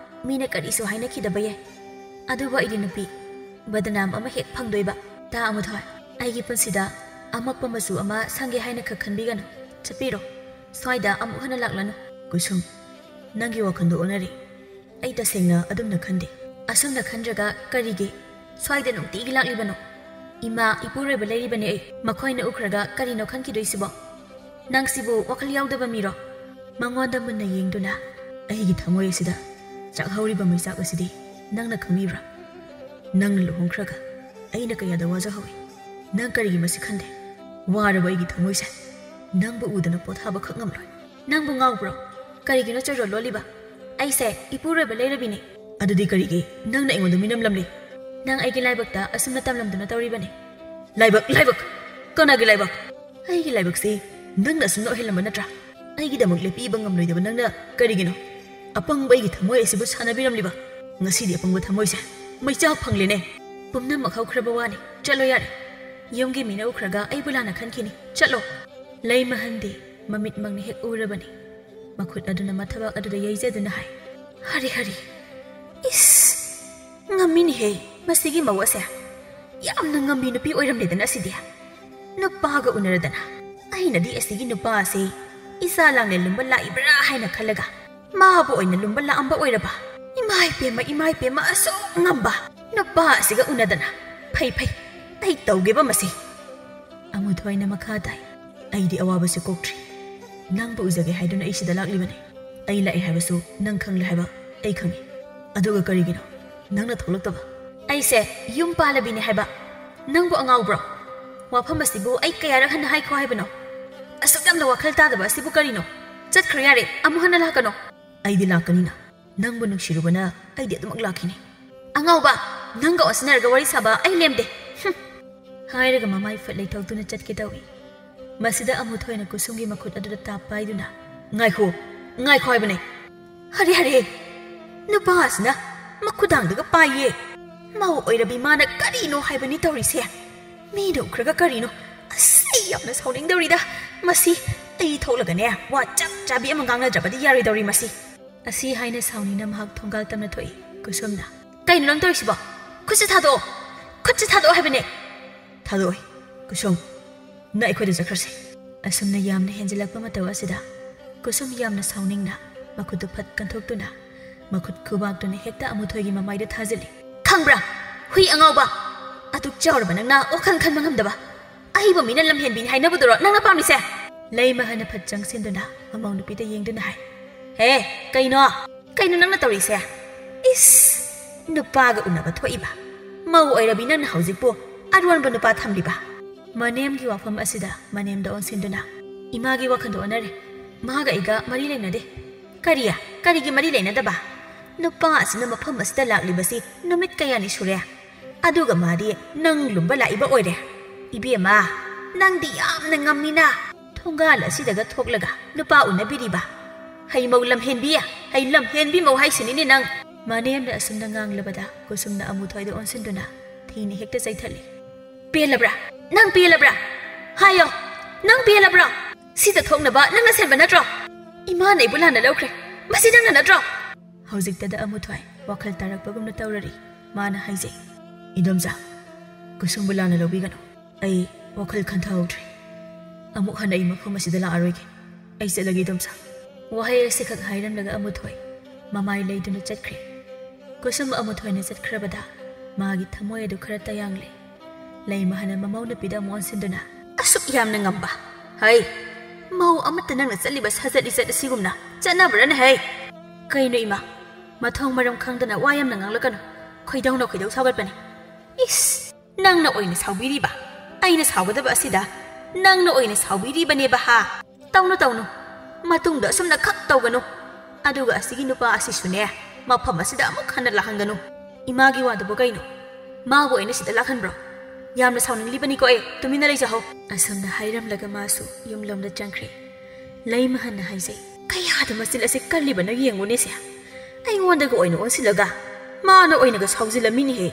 ꯃꯤꯅ ꯀꯔꯤꯁꯨ ꯍꯥꯏꯅꯈꯤꯗꯕ ꯌꯥꯏ ꯑꯗꯨꯕꯨ ꯑꯩꯗꯤ ꯅꯨꯄꯤ ꯕꯗꯅꯥꯝ ꯑꯃ ꯍꯦꯛ ꯐꯪꯗꯣꯏꯕ ꯇꯥ ꯑꯃꯊꯣꯏ ꯑꯩꯒꯤ ꯄꯨꯟꯁꯤꯗ ꯑꯃꯛꯄ ꯃꯆꯨ ꯑꯃ ꯁꯪꯒꯦ ꯍꯥꯏꯅ ꯈꯛ ꯈꯟꯕꯤꯒꯅꯨ ꯆꯠꯄꯤꯔꯣ ꯁ꯭ꯋꯥꯏꯗ ꯑꯃꯨꯛ ꯍꯟꯅ ꯂꯥꯛꯂꯅꯨ ꯀꯨꯁꯨꯝ ꯅꯪꯒꯤ ꯋꯥꯈꯜꯗꯣ ꯑꯣꯟꯅꯔꯦ ꯑꯩ ꯇꯁꯦꯡꯅ ꯑꯗꯨꯝꯅ ꯈꯟꯗꯦ ꯑꯁꯨꯝꯅ ꯈꯟꯗ꯭ꯔꯒ ꯀꯔꯤꯒꯤ ꯁ꯭ꯋꯥꯏꯗ ꯅꯨꯡꯇꯤꯒꯤ ꯂꯥꯛꯂꯤꯕꯅꯣ ꯏꯃꯥ ꯏꯄꯨꯔꯣꯏꯕ ꯂꯩꯔꯤꯕꯅꯦ ꯑꯩ ꯃꯈꯣꯏꯅ ꯎꯈ꯭ꯔꯒ ꯀꯔꯤꯅꯣ ꯈꯟꯈꯤꯗꯣꯏꯁꯤꯕꯣ ꯅꯪꯁꯤꯕꯨ ꯋꯥꯈꯜ ꯌꯥꯎꯗꯕ ꯃꯤꯔꯣ ꯃꯉꯣꯟꯗ ꯃꯨꯟꯅ ꯌꯦꯡꯗꯨꯅ ꯑꯩꯒꯤ ꯊꯃꯣꯏ ꯑꯁꯤꯗ ꯆꯥꯛꯍꯧꯔꯤꯕ ꯃꯩꯆꯥꯛ ꯑꯁꯤꯗꯤ ꯅꯪꯅ ꯈꯪꯕꯤꯕ꯭ꯔꯥ ꯅꯪꯅ ꯂꯨꯍꯣꯡꯈ꯭ꯔꯒ ꯑꯩꯅ ꯀꯌꯥꯗ ꯋꯥꯖꯍꯧꯏ ꯅꯪ ꯀꯔꯤꯒꯤ ꯃꯁꯤ ꯈꯟꯗꯦ ꯋꯥꯔꯕ ꯑꯩꯒꯤ ꯊꯃꯣꯏꯁꯦ ꯅꯪꯕꯨ ꯎꯗꯅ ꯄꯣꯊꯥꯕ ꯈꯛ ꯉꯝꯂꯣꯏ ꯅꯪꯕꯨ ꯉꯥꯎꯕ꯭ꯔꯣ ꯀꯔꯤꯒꯤꯅꯣ ꯆꯣꯏꯔꯣꯜ ꯂꯣꯜꯂꯤꯕ ꯑꯩꯁꯦ ꯏꯄꯨꯔꯣꯏꯕ ꯂꯩꯔꯕꯤꯅꯤ ꯑꯗꯨꯗꯤ ꯀꯔꯤꯒꯤ ꯅꯪꯅ ꯑꯩꯉꯣꯟꯗ ꯃꯤꯅꯝꯂꯝꯂꯤ ꯅꯪ ꯑꯩꯒꯤ ꯂꯥꯏꯕꯛꯇ ꯑꯁꯨꯝꯅ ꯇꯝꯂꯝꯗꯨꯅ ꯇꯧꯔꯤꯕꯅꯤ ꯂꯥꯏꯕꯛ ꯀꯅꯥꯒꯤ ꯂꯥꯏꯕꯛ ꯑꯩꯒꯤ ꯂꯥꯏꯕꯛꯁꯤ ꯅꯪꯅ ꯑꯁꯨꯝꯅ ꯑꯣꯏꯍꯜꯂꯝꯕ ꯅꯠꯇ꯭ꯔꯥ ꯑꯩꯒꯤꯗꯃꯛ ꯂꯦꯞꯄꯤꯕ ꯉꯝꯂꯣꯏꯗꯕ ꯅꯪꯅ ꯀꯔꯤꯒꯤꯅꯣ ꯑꯄꯪꯕ ꯑꯩꯒꯤ ꯊꯃꯣꯏ ꯑꯁꯤꯕꯨ ꯁꯥꯟꯅꯕꯤꯔꯝꯂꯤꯕ ꯉꯁꯤꯗꯤ ꯑꯄꯪꯕ ꯊꯃꯣꯏꯁꯦ ꯃꯩꯆꯥꯛ ꯐꯪꯂꯦꯅꯦ ꯄꯨꯝꯅꯃꯛ ꯍꯧꯈ꯭ꯔꯕ ꯋꯥꯅꯤ ꯆꯠꯂꯣ ꯌꯥꯔꯦ ꯌꯨꯝꯒꯤ ꯃꯤꯅ ꯎꯈ꯭ꯔꯒ ꯑꯩꯕꯨ ꯂꯥꯟꯅ ꯈꯟꯈꯤꯅꯤ ꯆꯠꯂꯣ ꯂꯩꯃꯍꯟꯗꯤ ꯃꯃꯤꯠꯃꯛꯅ ꯍꯦꯛ ꯎꯔꯕꯅꯤ ꯃꯈꯨꯠ ꯑꯗꯨꯅ ꯃꯊꯕꯛ ꯑꯗꯨꯗ ꯌꯩꯖꯗꯨꯅ ꯍꯥꯏ ꯍꯔꯤ ꯏꯁ ꯉꯝꯃꯤꯅꯤꯍꯦ ꯃꯁꯤꯒꯤ ꯃꯧ ꯑꯁꯦ ꯌꯥꯝꯅ ꯉꯝꯕꯤ ꯅꯨꯄꯤ ꯑꯣꯏꯔꯝꯂꯦꯗꯅ ꯑꯁꯤꯗꯤ ꯅꯨꯄꯥꯒ ꯎꯅꯔꯗꯅ ꯑꯩꯅꯗꯤ ꯑꯁꯤꯒꯤ ꯅꯨꯄꯥ ꯑꯁꯤ ꯏꯆꯥ ꯂꯥꯡꯅ ꯂꯨꯝꯕ ꯂꯥꯛꯏꯕ꯭ꯔꯥ ꯍꯥꯏꯅ ꯈꯜꯂꯒ ꯃꯥꯕꯨ ꯑꯣꯏꯅ ꯂꯨꯝꯕ ꯂꯥꯛꯑꯝꯕ ꯑꯣꯏꯔꯕ ꯏꯃꯥꯏ ꯄꯦꯝꯃ ꯑꯁꯨꯛ ꯉꯝꯕ ꯅꯨꯄꯥ ꯑꯁꯤꯒ ꯎꯅꯗꯅ ꯐꯩ ꯑꯩ ꯇꯧꯒꯦꯕ ꯃꯁꯤ ꯑꯃꯨꯊꯣꯏꯅ ꯃꯈꯥ ꯇꯥꯏ ꯑꯩꯗꯤ ꯑꯋꯥꯕꯁꯤ ꯀꯣꯛꯇ꯭ꯔꯤ ꯅꯪꯕꯨ ꯎꯖꯒꯦ ꯍꯥꯏꯗꯨꯅ ꯑꯩ ꯁꯤꯗ ꯂꯥꯛꯂꯤꯕꯅꯤ ꯑꯩ ꯂꯥꯛꯑꯦ ꯍꯥꯏꯕꯁꯨ ꯅꯪ ꯈꯪꯂꯦ ꯍꯥꯏꯕ ꯑꯩ ꯈꯪꯉꯤ ꯑꯗꯨꯒ ꯀꯔꯤꯒꯤꯅꯣ ꯅꯪꯅ ꯊꯣꯛꯂꯛꯇꯕ ꯑꯩꯁꯦ ꯌꯨꯝ ꯄꯥꯜꯂꯕꯤꯅꯤ ꯍꯥꯏꯕ ꯅꯪꯕꯨ ꯑꯉꯥꯎꯕ꯭ꯔꯣ ꯋꯥꯐꯝ ꯑꯁꯤꯕꯨ ꯑꯩ ꯀꯌꯥꯔꯛ ꯍꯟꯅ ꯍꯥꯏꯈꯣ ꯍꯥꯏꯕꯅꯣ ꯑꯁꯨꯛ ꯌꯥꯝꯅ ꯋꯥꯈꯜ ꯇꯥꯗꯕ ꯑꯁꯤꯕꯨ ꯀꯔꯤꯅꯣ ꯆꯠꯈ꯭ꯔꯣ ꯌꯥꯔꯦ ꯑꯃꯨꯛ ꯍꯟꯅ ꯂꯥꯛꯀꯅꯣ ꯑꯩꯗꯤ ꯂꯥꯛꯀꯅꯤꯅ ꯅꯪꯕꯨ ꯅꯨꯡꯁꯤꯔꯨꯕꯅ ꯑꯩꯗꯤ ꯑꯗꯨꯃꯛ ꯂꯥꯛꯈꯤꯅꯤ ꯑꯉꯥꯎꯕ ꯅꯪꯒ ꯑꯣꯟꯁꯤꯟꯅꯔꯒ ꯋꯥꯔꯤ ꯁꯥꯕ ꯑꯩ ꯂꯦꯝꯗꯦ ꯍꯥꯏꯔꯒ ꯃꯃꯥꯏ ꯐꯨꯠ ꯂꯩꯊꯣꯛꯇꯨꯅ ꯆꯠꯀꯦ ꯇꯧꯏ ꯃꯁꯤꯗ ꯑꯃꯨꯊꯣꯏꯅ ꯀꯨꯁꯨꯝꯒꯤ ꯃꯈꯨꯠ ꯑꯗꯨꯗ ꯇꯥꯞ ꯄꯥꯏꯗꯨꯅ ꯉꯥꯏꯈꯣ ꯍꯥꯏꯕꯅꯦ ꯍꯔꯦ ꯅꯨꯄꯥ ꯑꯁꯤꯅ ꯃꯈꯨꯗꯥꯡꯗꯒ ꯄꯥꯏꯌꯦ ꯃꯧ ꯑꯣꯏꯔꯕꯤ ꯃꯥꯅ ꯀꯔꯤꯅꯣ ꯍꯥꯏꯕꯅꯤ ꯇꯧꯔꯤꯁꯦ ꯃꯤꯅ ꯎꯈ꯭ꯔꯒ ꯀꯔꯤꯅꯣ ꯑꯁ ꯑꯩ ꯌꯥꯝꯅ ꯁꯥꯎꯅꯤꯡꯗꯧꯔꯤꯗ ꯃꯁꯤ ꯑꯩ ꯊꯣꯛꯂꯒꯅꯦ ꯋꯥ ꯆꯞ ꯆꯥꯕꯤ ꯑꯃ ꯉꯥꯡꯅꯗ꯭ꯔꯕꯗꯤ ꯌꯥꯔꯣꯏꯗꯧꯔꯤ ꯃꯁꯤ ꯑꯁꯤ ꯍꯥꯏꯅ ꯁꯥꯎꯅꯤꯡꯅ ꯃꯍꯥꯛ ꯊꯣꯡꯒꯥꯜ ꯇꯝꯅ ꯊꯣꯛꯏ ꯀꯨꯁꯨꯝꯅ ꯀꯩꯅꯣ ꯅꯪ ꯇꯧꯔꯤꯁꯤꯕꯣ ꯈꯨꯠꯁꯦ ꯊꯥꯗꯣꯛꯑꯣ ꯍꯥꯏꯕꯅꯦ ꯊꯥꯗꯣꯛꯑꯣꯏ ꯀꯨꯁꯨꯝ ꯅ ꯑꯩꯈꯣꯏꯗ ꯆꯠꯈ꯭ꯔꯁꯦ ꯑꯁꯨꯝꯅ ꯌꯥꯝꯅ ꯍꯦꯟꯖꯤꯜꯂꯛꯄ ꯃꯇꯧ ꯑꯁꯤꯗ ꯀꯨꯁꯨꯝ ꯌꯥꯝꯅ ꯁꯥꯎꯅꯤꯡꯅ ꯃꯈꯨꯠꯇꯨ ꯐꯠ ꯀꯟꯊꯣꯛꯇꯨꯅ ꯃꯈꯨꯠ ꯈꯨꯕꯥꯛꯇꯨꯅ ꯍꯦꯛꯇ ꯑꯃꯨꯊꯣꯏꯒꯤ ꯃꯃꯥꯏꯗ ꯊꯥꯖꯤꯜꯂꯤ ꯈꯪꯕ꯭ꯔꯥ ꯍꯨꯏ ꯑꯉꯥꯎꯕ ꯑꯗꯨꯛ ꯆꯥꯎꯔꯕ ꯅꯪꯅ ꯋꯥꯈꯜ ꯈꯟꯕ ꯉꯝꯗꯕ ꯑꯩꯕꯨ ꯃꯤꯅ ꯂꯝꯍꯦꯟꯕꯤꯅꯤ ꯍꯥꯏꯅꯕꯗꯨꯔꯣ ꯅꯪꯅ ꯄꯥꯝꯂꯤꯁꯦ ꯂꯩꯃꯍꯟꯅ ꯐꯠ ꯆꯪꯁꯤꯟꯗꯨꯅ ꯃꯃꯧ ꯅꯨꯄꯤꯗ ꯌꯦꯡꯗꯨꯅ ꯍꯥꯏ ꯍꯦ ꯀꯩꯅꯣ ꯅꯪꯅ ꯇꯧꯔꯤꯁꯦ ꯏꯁ ꯅꯨꯄꯥꯒ ꯎꯅꯕ ꯊꯣꯛꯏꯕ ꯃꯧ ꯑꯣꯏꯔꯕꯤ ꯅꯪꯅ ꯍꯧꯖꯤꯛꯄꯨ ꯑꯔꯣꯟꯕ ꯅꯨꯄꯥ ꯊꯝꯂꯤꯕ ꯃꯅꯦꯝꯒꯤ ꯋꯥꯐꯝ ꯑꯁꯤꯗ ꯃꯅꯦꯝꯗ ꯑꯣꯟꯁꯤꯟꯗꯨꯅ ꯏꯃꯥꯒꯤ ꯋꯥꯈꯜꯗꯣ ꯑꯣꯟꯅꯔꯦ ꯃꯥꯒ ꯑꯩꯒ ꯃꯔꯤ ꯂꯩꯅꯗꯦ ꯀꯔꯤꯒꯤ ꯃꯔꯤ ꯂꯩꯅꯗꯕ ꯅꯨꯄꯥ ꯑꯁꯤꯅ ꯃꯐꯝ ꯑꯁꯤꯗ ꯂꯥꯛꯂꯤꯕꯁꯤ ꯅꯨꯃꯤꯠ ꯀꯌꯥꯅꯤ ꯁꯨꯔꯦ ꯑꯗꯨꯒ ꯃꯥꯗꯤ ꯅꯪ ꯂꯨꯝꯕ ꯂꯥꯛꯏꯕ ꯑꯣꯏꯔꯦ ꯏꯕꯦꯝꯃ ꯅꯪꯗꯤ ꯌꯥꯝꯅ ꯉꯝꯃꯤꯅ ꯊꯣꯡꯒꯥꯜ ꯑꯁꯤꯗꯒ ꯊꯣꯛꯂꯒ ꯅꯨꯄꯥ ꯎꯅꯕꯤꯔꯤꯕ ꯃꯧ ꯂꯝꯍꯦꯟꯕꯤ ꯃꯧ ꯍꯥꯏꯁꯤꯅꯤꯅꯦ ꯅꯪ ꯃꯅꯦꯝꯅ ꯑꯁꯨꯝꯅ ꯉꯥꯡꯂꯕꯗ ꯀꯨꯁꯨꯝꯅ ꯑꯃꯨꯊꯣꯏꯗ ꯑꯣꯟꯁꯤꯟꯗꯨꯅ ꯊꯤꯅ ꯍꯦꯛꯇ ꯆꯩꯊꯠꯂꯤ ꯄꯦꯜꯂꯕ꯭ꯔꯥ ꯅꯪ ꯄꯦꯜꯂꯕ꯭ꯔꯥ ꯍꯥꯏꯌꯣ ꯅꯪ ꯄꯦꯜꯂꯕ꯭ꯔꯣ ꯁꯤꯗ ꯊꯣꯛꯅꯕ ꯅꯪꯅ ꯁꯦꯝꯕ ꯅꯠꯇ꯭ꯔꯣ ꯏꯃꯥꯅ ꯑꯩꯕꯨ ꯂꯥꯟꯅ ꯂꯧꯈ꯭ꯔꯦ ꯃꯁꯤ ꯅꯪꯅ ꯅꯠꯇ꯭ꯔꯣ ꯍꯧꯖꯤꯛꯇꯗ ꯑꯃꯨꯊꯣꯏ ꯋꯥꯈꯜ ꯇꯥꯔꯛꯄꯒꯨꯝꯅ ꯇꯧꯔꯔꯤ ꯃꯥꯅ ꯍꯥꯏꯖꯩ ꯏꯟꯗꯣꯝꯆꯥ ꯀꯨꯁꯨꯝꯕꯨ ꯂꯥꯟꯅ ꯂꯧꯕꯤꯒꯅꯨ ꯑꯩ ꯋꯥꯈꯜ ꯈꯟꯊꯍꯧꯗ꯭ꯔꯦ ꯑꯃꯨꯛ ꯍꯟꯅ ꯑꯩ ꯃꯐꯝ ꯑꯁꯤꯗ ꯂꯥꯛꯑꯔꯣꯏꯒꯦ ꯑꯩ ꯆꯠꯂꯒꯦ ꯏꯟꯗꯣꯝꯆꯥ ꯋꯥꯍꯩ ꯑꯁꯤꯈꯛ ꯍꯥꯏꯔꯝꯂꯒ ꯑꯃꯨꯊꯣꯏ ꯃꯃꯥꯏ ꯂꯩꯗꯨꯅ ꯆꯠꯈ꯭ꯔꯦ ꯀꯨꯁꯨꯝ ꯑꯃꯨꯊꯣꯏꯅ ꯆꯠꯈ꯭ꯔꯕꯗ ꯃꯥꯒꯤ ꯊꯃꯣꯏ ꯑꯗꯨ ꯈꯔ ꯇꯌꯥꯡꯂꯦ ꯂꯩꯃꯍꯟꯅ ꯃꯃꯧ ꯅꯨꯄꯤꯗ ꯑꯃꯨꯛ ꯑꯣꯟꯁꯤꯟꯗꯨꯅ ꯑꯁꯨꯛ ꯌꯥꯝꯅ ꯉꯝꯕ ꯍꯩ ꯃꯧ ꯑꯃꯠꯇ ꯅꯪꯅ ꯆꯠꯂꯤꯕ ꯁꯥꯖꯠ ꯂꯤꯆꯠ ꯑꯁꯤꯒꯨꯝꯅ ꯆꯠꯅꯕ꯭ꯔꯅꯦ ꯍꯩ ꯀꯩꯅꯣ ꯏꯃꯥ ꯃꯊꯣꯡ ꯃꯔꯝ ꯈꯪꯗꯅ ꯋꯥ ꯌꯥꯝꯅ ꯉꯥꯡꯂꯛꯀꯅꯨ ꯈꯣꯏꯗꯧ ꯁꯥꯎꯒꯠꯄꯅꯤ ꯏꯁ ꯅꯪꯅ ꯑꯣꯏꯅ ꯁꯥꯎꯕꯤꯔꯤꯕ ꯑꯩꯅ ꯁꯥꯎꯒꯗꯕ ꯑꯁꯤꯗ ꯅꯪꯅ ꯑꯣꯏꯅ ꯁꯥꯎꯕꯤꯔꯤꯕꯅꯦꯕ ꯍꯥ ꯇꯧꯅꯨ ꯃꯇꯨꯡꯗ ꯑꯁꯨꯝꯅ ꯈꯛ ꯇꯧꯒꯅꯨ ꯑꯗꯨꯒ ꯑꯁꯤꯒꯤ ꯅꯨꯄꯥ ꯑꯁꯤꯁꯨꯅꯦ ꯃꯐꯝ ꯑꯁꯤꯗ ꯑꯃꯨꯛ ꯍꯟꯅ ꯂꯥꯛꯍꯟꯒꯅꯨ ꯏꯃꯥꯒꯤ ꯋꯥꯗꯨꯕꯨ ꯀꯩꯅꯣ ꯃꯥꯕꯨ ꯑꯩꯅ ꯁꯤꯗ ꯂꯥꯛꯍꯟꯕ꯭ꯔꯣ ꯌꯥꯝꯅ ꯁꯥꯎꯅꯤꯡꯂꯤꯕꯅꯤꯀꯣ ꯇꯨꯃꯤꯟꯅ ꯂꯩꯖꯍꯧ ꯑꯁꯨꯝꯅ ꯍꯥꯏꯔꯝꯂꯒ ꯃꯥꯁꯨ ꯌꯨꯝꯂꯣꯝꯗ ꯆꯪꯈ꯭ꯔꯦ ꯂꯩꯃꯍꯟꯅ ꯍꯥꯏꯖꯩ ꯀꯌꯥꯗ ꯃꯆꯤꯟ ꯑꯁꯤ ꯀꯜꯂꯤꯕꯅ ꯌꯦꯡꯉꯨꯅꯦꯁꯦ ꯑꯩꯉꯣꯟꯗꯒ ꯑꯣꯏꯅ ꯑꯣꯟꯁꯤꯜꯂꯒ ꯃꯥꯅ ꯑꯣꯏꯅꯒ ꯁꯥꯎꯖꯤꯜꯂꯝꯃꯤꯅꯦꯍꯦ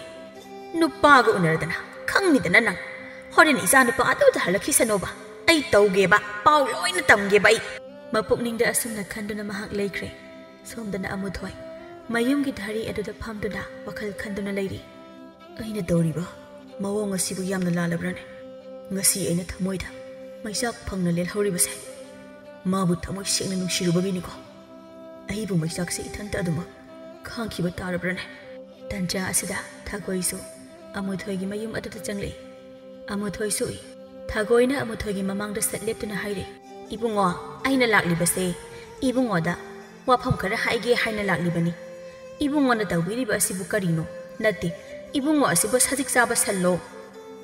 ꯅꯨꯄꯥꯒ ꯎꯅꯔꯗꯅ ꯈꯪꯅꯤꯗꯅ ꯅꯪ ꯍꯣꯔꯦꯟ ꯏꯆꯥ ꯅꯨꯄꯥ ꯑꯗꯨꯗ ꯍꯜꯂꯛꯈꯤꯁꯅꯣꯕ ꯑꯩ ꯇꯧꯒꯦꯕ ꯄꯥꯎ ꯂꯣꯏꯅ ꯇꯝꯒꯦꯕ ꯑꯩ ꯃꯄꯨꯛꯅꯤꯡꯗ ꯑꯁꯨꯝꯅ ꯈꯟꯗꯨꯅ ꯃꯍꯥꯛ ꯂꯩꯈ꯭ꯔꯦ ꯁꯣꯝꯗꯅ ꯑꯃꯨꯊꯣꯏ ꯃꯌꯨꯝꯒꯤ ꯙꯥꯔꯤ ꯑꯗꯨꯗ ꯐꯝꯗꯨꯅ ꯋꯥꯈꯜ ꯈꯟꯗꯨꯅ ꯂꯩꯔꯤ ꯑꯩꯅ ꯇꯧꯔꯤꯕ ꯃꯑꯣꯡ ꯑꯁꯤꯕꯨ ꯌꯥꯝꯅ ꯂꯥꯜꯂꯕ꯭ꯔꯅꯦ ꯉꯁꯤ ꯑꯩꯅ ꯊꯃꯣꯏꯗ ꯃꯩꯆꯥꯛ ꯐꯪꯅ ꯂꯦꯜꯍꯧꯔꯤꯕꯁꯦ ꯃꯥꯕꯨ ꯊꯃꯣꯏ ꯁꯦꯡꯅ ꯅꯨꯡꯁꯤꯔꯨꯕꯒꯤꯅꯤꯀꯣ ꯑꯩꯕꯨ ꯃꯩꯆꯥꯛꯁꯦ ꯏꯊꯟꯇ ꯑꯗꯨꯃꯛ ꯈꯥꯡꯈꯤꯕ ꯇꯥꯔꯕ꯭ꯔꯅꯦ ꯇꯟꯖꯥ ꯑꯁꯤꯗ ꯊꯥꯒꯣꯏꯁꯨ ꯑꯃꯨꯊꯣꯏꯒꯤ ꯃꯌꯨꯝ ꯑꯗꯨꯗ ꯆꯪꯂꯛꯏ ꯑꯃꯨꯊꯣꯏꯁꯨ ꯎꯏ ꯊꯥꯒꯣꯏꯅ ꯑꯃꯨꯊꯣꯏꯒꯤ ꯃꯃꯥꯡꯗ ꯁꯠ ꯂꯦꯞꯇꯨꯅ ꯍꯥꯏꯔꯦ ꯏꯕꯨꯡꯉꯣ ꯑꯩꯅ ꯂꯥꯛꯂꯤꯕꯁꯦ ꯏꯕꯨꯡꯉꯣꯗ ꯋꯥꯐꯝ ꯈꯔ ꯍꯥꯏꯒꯦ ꯍꯥꯏꯅ ꯂꯥꯛꯂꯤꯕꯅꯤ ꯏꯕꯨꯡꯉꯣꯅ ꯇꯧꯕꯤꯔꯤꯕ ꯑꯁꯤꯕꯨ ꯀꯔꯤꯅꯣ ꯅꯠꯇꯦ ꯏꯕꯨꯡꯉꯣ ꯑꯁꯤꯕꯨ ꯁꯖꯤꯛ ꯆꯥꯕ ꯁꯜꯂꯣ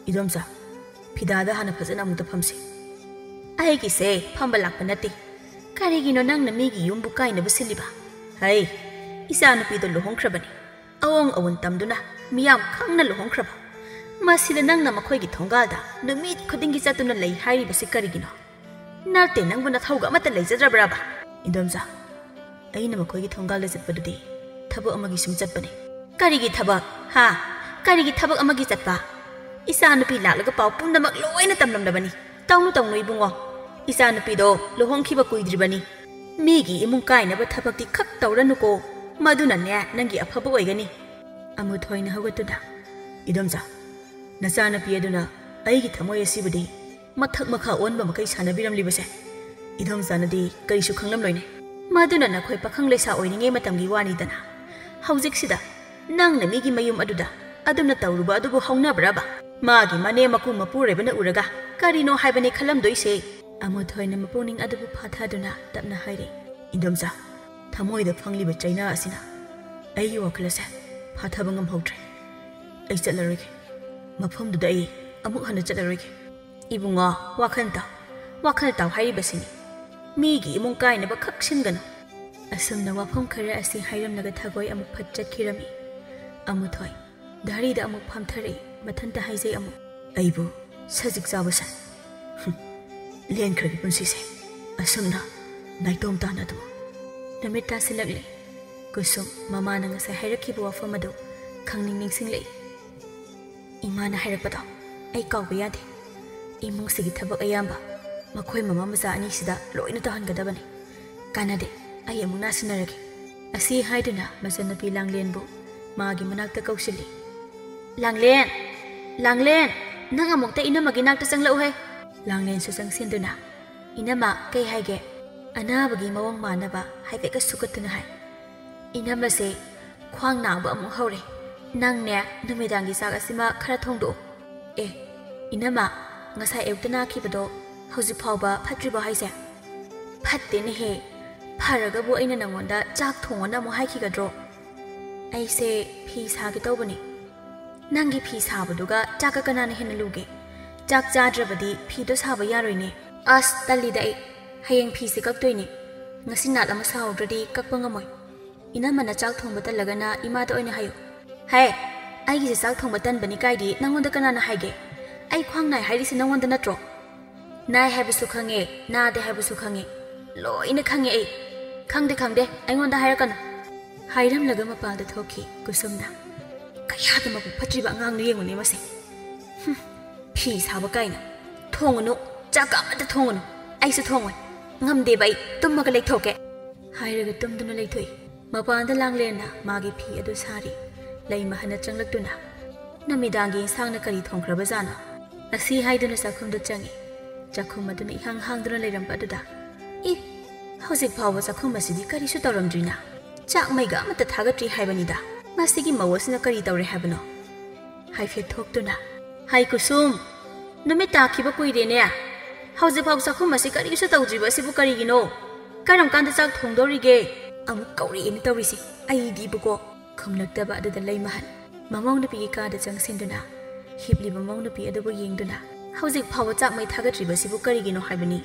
이놈자 피다다 하나 퍼져나 묻어 펌시 아이기세 펌발 락바 나띠 가리기노 낭나 미기 용부 까이나 부실리바 하이 이사누 피도 루홍크라바니 아웡 아원 땀두나 미얌 캉나 루홍크라바 마시다 낭나 마코이기 통가다 누밋 코딩기 짜뚜나 레이 하이리바시 가리기노 날때 낭부나 타우가 맞다 레이자드라브라바 이놈자 아이나 마코이기 통가를 zet바두디 타부 어마기 숨zat바니 가리기 타박 하 가리기 타박 어마기 zat바 이사누피 락라가 파우 뿜나막 로이나 땀남다바니 타우누 이붕어 이사누피도 루홍키바 꾸이드리바니 미기 이문 까이나바 타박디 칵 타우라누고 마두나네 낭기 아파바 오이가니 아무토이나 하고뚜다 이dom자 나사누피에두나 아이기 타모에 시부디 마탁 마카 온바 마카이 사나비람리바세 이dom자나디 그리슈 캉람로이네 마두나 나코이 파캉레사 오이닝에 마tam기 와니다나 하우직시다 낭나 미기 마윰 아두다 아둠나 타우루바 아두부 하우나브라바 마기 마네 마쿠 마푸레바나 우라가 까리노 하이바네 칼람도이세 아무토이나 마포닝 아두부 파타두나 답나 하이리 인dom자 타모이다 팡리바 차이나 아시나 아이 와클라세 파타방감 하우트레 아이 짤라르게 마폼두다 아이 아무 하나 짤라르게 이붕아 와칸타 하이바시니 미기 이몽까이나바 칵신가노 아슴나 와폼 카레 아시 하이람나가 타고이 아무 팟잣키라미 아무토이 다리다 아무 팜타리 마탄타 하이제 아무 아이부 사직 자버산 렌크르기 분시세 아슴나 나이톰 타나도 나메타 실락레 구숨 마마나 ngasa 하이라키부 와폼아도 캉닝닝싱레 이마나 하이락바도 아이 까우바 야데 이몽시기 타박 아얌바 마코이 마마 마사 아니시다 로이나 타한가다바니 까나데 아이 아무 나스나라게 아시 하이드나 마사나피 랑렌부 마기 마낙타 ꯀꯧꯁꯤꯜꯂꯤ ꯂꯥꯡꯂꯦꯟ ꯅꯪ ꯑꯃꯨꯛꯇ ꯏꯅꯝꯃꯒꯤ ꯅꯥꯛꯇ ꯆꯪꯂꯛꯎꯍꯦ ꯂꯥꯡꯂꯦꯟꯁꯨ ꯆꯪꯁꯤꯟꯗꯨꯅ 이ꯅꯝꯃ ꯀꯩ ꯍꯥꯏꯒꯦ ꯑꯅꯥꯕꯒꯤ ꯃꯑꯣꯡ ꯃꯥꯟꯅꯕ ꯍꯥꯏꯐꯦꯠꯀ ꯁꯨꯒꯠꯇꯨꯅ ꯍꯥꯏ 이ꯅꯝꯃꯁꯦ ꯈ꯭ꯋꯥꯡ ꯅꯥꯕ ꯑꯃꯨꯛ ꯍꯧꯔꯦ ꯅꯪꯅꯦ ꯅꯨꯃꯤꯗꯥꯡꯒꯤ ꯆꯥꯛ ꯑꯁꯤꯃ ꯈꯔ ꯊꯣꯡꯗꯣꯛꯎ 이ꯅꯝꯃ ꯉꯁꯥꯏ ꯑꯌꯨꯛꯇ ꯅꯥꯈꯤꯕꯗꯣ ꯍꯧꯖꯤꯛ ꯐꯥꯎꯕ ꯐꯠꯇ꯭ꯔꯤꯕꯣ ꯍꯥꯏꯁꯦ ꯐꯠꯇꯦꯅꯦꯍꯦ ꯐꯔꯒꯕꯨ ꯑꯩꯅ ꯅꯪꯉꯣꯟꯗ ꯆꯥꯛ ꯊꯣꯡꯉꯣꯅ ꯑꯃꯨꯛ ꯍꯥꯏꯈꯤꯒꯗ꯭ꯔꯣ ꯑꯩꯁꯦ ꯐꯤ ꯁꯥꯒꯦ ꯇꯧꯕꯅꯤ ꯅꯪꯒꯤ ꯐꯤ ꯁꯥꯕꯗꯨꯒ ꯆꯥꯛꯀ ꯀꯅꯥꯅ ꯍꯦꯟꯅ ꯂꯨꯒꯦ ꯆꯥꯛ ꯆꯥꯗ꯭ꯔꯕꯗꯤ ꯐꯤꯗꯣ ꯁꯥꯕ ꯌꯥꯔꯣꯏꯅꯦ ꯑꯁ ꯇꯜꯂꯤꯗ ꯑꯩ ꯍꯌꯦꯡ ꯐꯤꯁꯦ ꯀꯛꯇꯣꯏꯅꯦ ꯉꯁꯤ ꯅꯥꯠ ꯑꯃ ꯁꯥꯍꯧꯗ꯭ꯔꯗꯤ ꯀꯛꯄ ꯉꯝꯃꯣꯏ 이ꯅꯝꯃꯅ ꯆꯥꯛ ꯊꯣꯡꯕ ꯇꯜꯂꯒꯅ ꯏꯃꯥꯗ ꯑꯣꯏꯅ ꯍꯥꯏꯌꯨ ꯍꯦ ꯑꯩꯒꯤꯁꯦ ꯆꯥꯛ ꯊꯣꯡꯕ ꯇꯟꯕꯅꯤ ꯀꯥꯏꯗꯤ ꯅꯪꯉꯣꯟꯗ ꯀꯅꯥꯅ ꯍꯥꯏꯒꯦ ꯑꯩ ꯈ꯭ꯋꯥꯡ ꯅꯥꯏ ꯍꯥꯏꯔꯤꯁꯦ ꯅꯪꯉꯣꯟꯗ ꯅꯠꯇ꯭ꯔꯣ ꯅꯥꯏ ꯍꯥꯏꯕꯁꯨ ꯈꯪꯉꯦ ꯅꯥꯗꯦ ꯍꯥꯏꯕꯁꯨ ꯈꯪꯉꯦ ꯂꯣꯏꯅ ꯈꯪꯉꯦ ꯑꯩ ꯈꯪꯗꯦ ꯑꯩꯉꯣꯟꯗ ꯍꯥꯏꯔꯛꯀꯅꯨ ꯍꯥꯏꯔꯝꯂꯒ ꯃꯄꯥꯟꯗ ꯊꯣꯛꯈꯤ ꯀꯨꯁꯨꯝꯅ ꯀꯌꯥꯗ ꯃꯕꯨꯛ ꯐꯠꯇ꯭ꯔꯤꯕ ꯑꯉꯥꯡꯅ ꯌꯦꯡꯉꯨꯅꯦ ꯃꯁꯦ ꯐꯤ ꯁꯥꯕ ꯀꯥꯏꯅ ꯊꯣꯡꯉꯅꯨ ꯆꯥꯛ ꯑꯃꯇ ꯊꯣꯡꯉꯅꯨ ꯑꯩꯁꯨ ꯊꯣꯡꯉꯣꯏ ꯉꯝꯗꯦꯕ ꯑꯩ ꯇꯨꯝꯃꯒ ꯂꯩꯊꯣꯛꯀꯦ ꯍꯥꯏꯔꯒ ꯇꯨꯝꯗꯨꯅ ꯂꯩꯊꯣꯛꯏ ꯃꯄꯥꯟꯗ ꯂꯥꯡꯂꯦꯟꯅ ꯃꯥꯒꯤ ꯐꯤ ꯑꯗꯨ ꯁꯥꯔꯤ ꯂꯩ ꯃꯍꯟꯅ ꯆꯪꯂꯛꯇꯨꯅ ꯅꯨꯃꯤꯗꯥꯡꯒꯤ ꯏꯟꯁꯥꯡꯅ ꯀꯔꯤ ꯊꯣꯡꯈ꯭ꯔꯕꯖꯥꯠꯅꯣ ꯑꯁꯤ ꯍꯥꯏꯗꯨꯅ ꯆꯥꯛꯈꯨꯝꯗ ꯆꯪꯉꯤ ꯆꯥꯛꯈꯨꯝ ꯑꯗꯨꯅ ꯏꯍꯥꯡ ꯍꯥꯡꯗꯨꯅ ꯂꯩꯔꯝꯕ ꯑꯗꯨꯗ ꯍꯧꯖꯤꯛ ꯐꯥꯎꯕ ꯆꯥꯛꯈꯨꯝ ꯑꯁꯤꯗꯤ ꯀꯔꯤꯁꯨ ꯇꯧꯔꯝꯗ꯭ꯔꯤꯅ ꯆꯥꯛ ꯃꯩꯒ ꯑꯃꯠꯇ ꯊꯥꯒꯠꯇ꯭ꯔꯤ ꯍꯥꯏꯕꯅꯤꯗ ꯃꯁꯤꯒꯤ ꯃꯧ ꯑꯁꯤꯅ ꯀꯔꯤ ꯇꯧꯔꯦ ꯍꯥꯏꯕꯅꯣ ꯍꯥꯏꯐꯦꯠ ꯊꯣꯛꯇꯨꯅ ꯍꯥꯏ ꯀꯨꯁꯨꯝ ꯅꯨꯃꯤꯠ ꯇꯥꯈꯤꯕ ꯀꯨꯏꯔꯦꯅꯦ ꯍꯧꯖꯤꯛ ꯐꯥꯎ ꯆꯥꯛꯈꯨꯝ ꯑꯁꯤ ꯀꯔꯤꯁꯨ ꯇꯧꯗ꯭ꯔꯤꯕ ꯑꯁꯤꯕꯨ ꯀꯔꯤꯒꯤꯅꯣ ꯀꯔꯝ ꯀꯥꯟꯗ ꯆꯥꯛ ꯊꯣꯡꯗꯧꯔꯤꯒꯦ ꯑꯃꯨꯛ ꯀꯧꯔꯛꯑꯦꯅ ꯇꯧꯔꯤꯁꯤ ꯑꯩꯗꯤꯕꯨꯀꯣ ꯈꯨꯝꯂꯛꯇꯕ ꯑꯗꯨꯗ ꯂꯩ ꯃꯍꯟ ꯃꯃꯧ ꯅꯨꯄꯤꯒꯤ ꯀꯥꯗ ꯆꯪꯁꯤꯟꯗꯨꯅ ꯍꯤꯞꯂꯤꯕ ꯃꯃꯧ ꯅꯨꯄꯤ ꯑꯗꯨꯕꯨ ꯌꯦꯡꯗꯨꯅ ꯍꯧꯖꯤꯛ ꯐꯥꯎꯕ ꯆꯥꯛ ꯃꯩ ꯊꯥꯒꯠꯇ꯭ꯔꯤꯕꯁꯤꯕꯨ ꯀꯔꯤꯒꯤꯅꯣ ꯍꯥꯏꯕꯅꯤ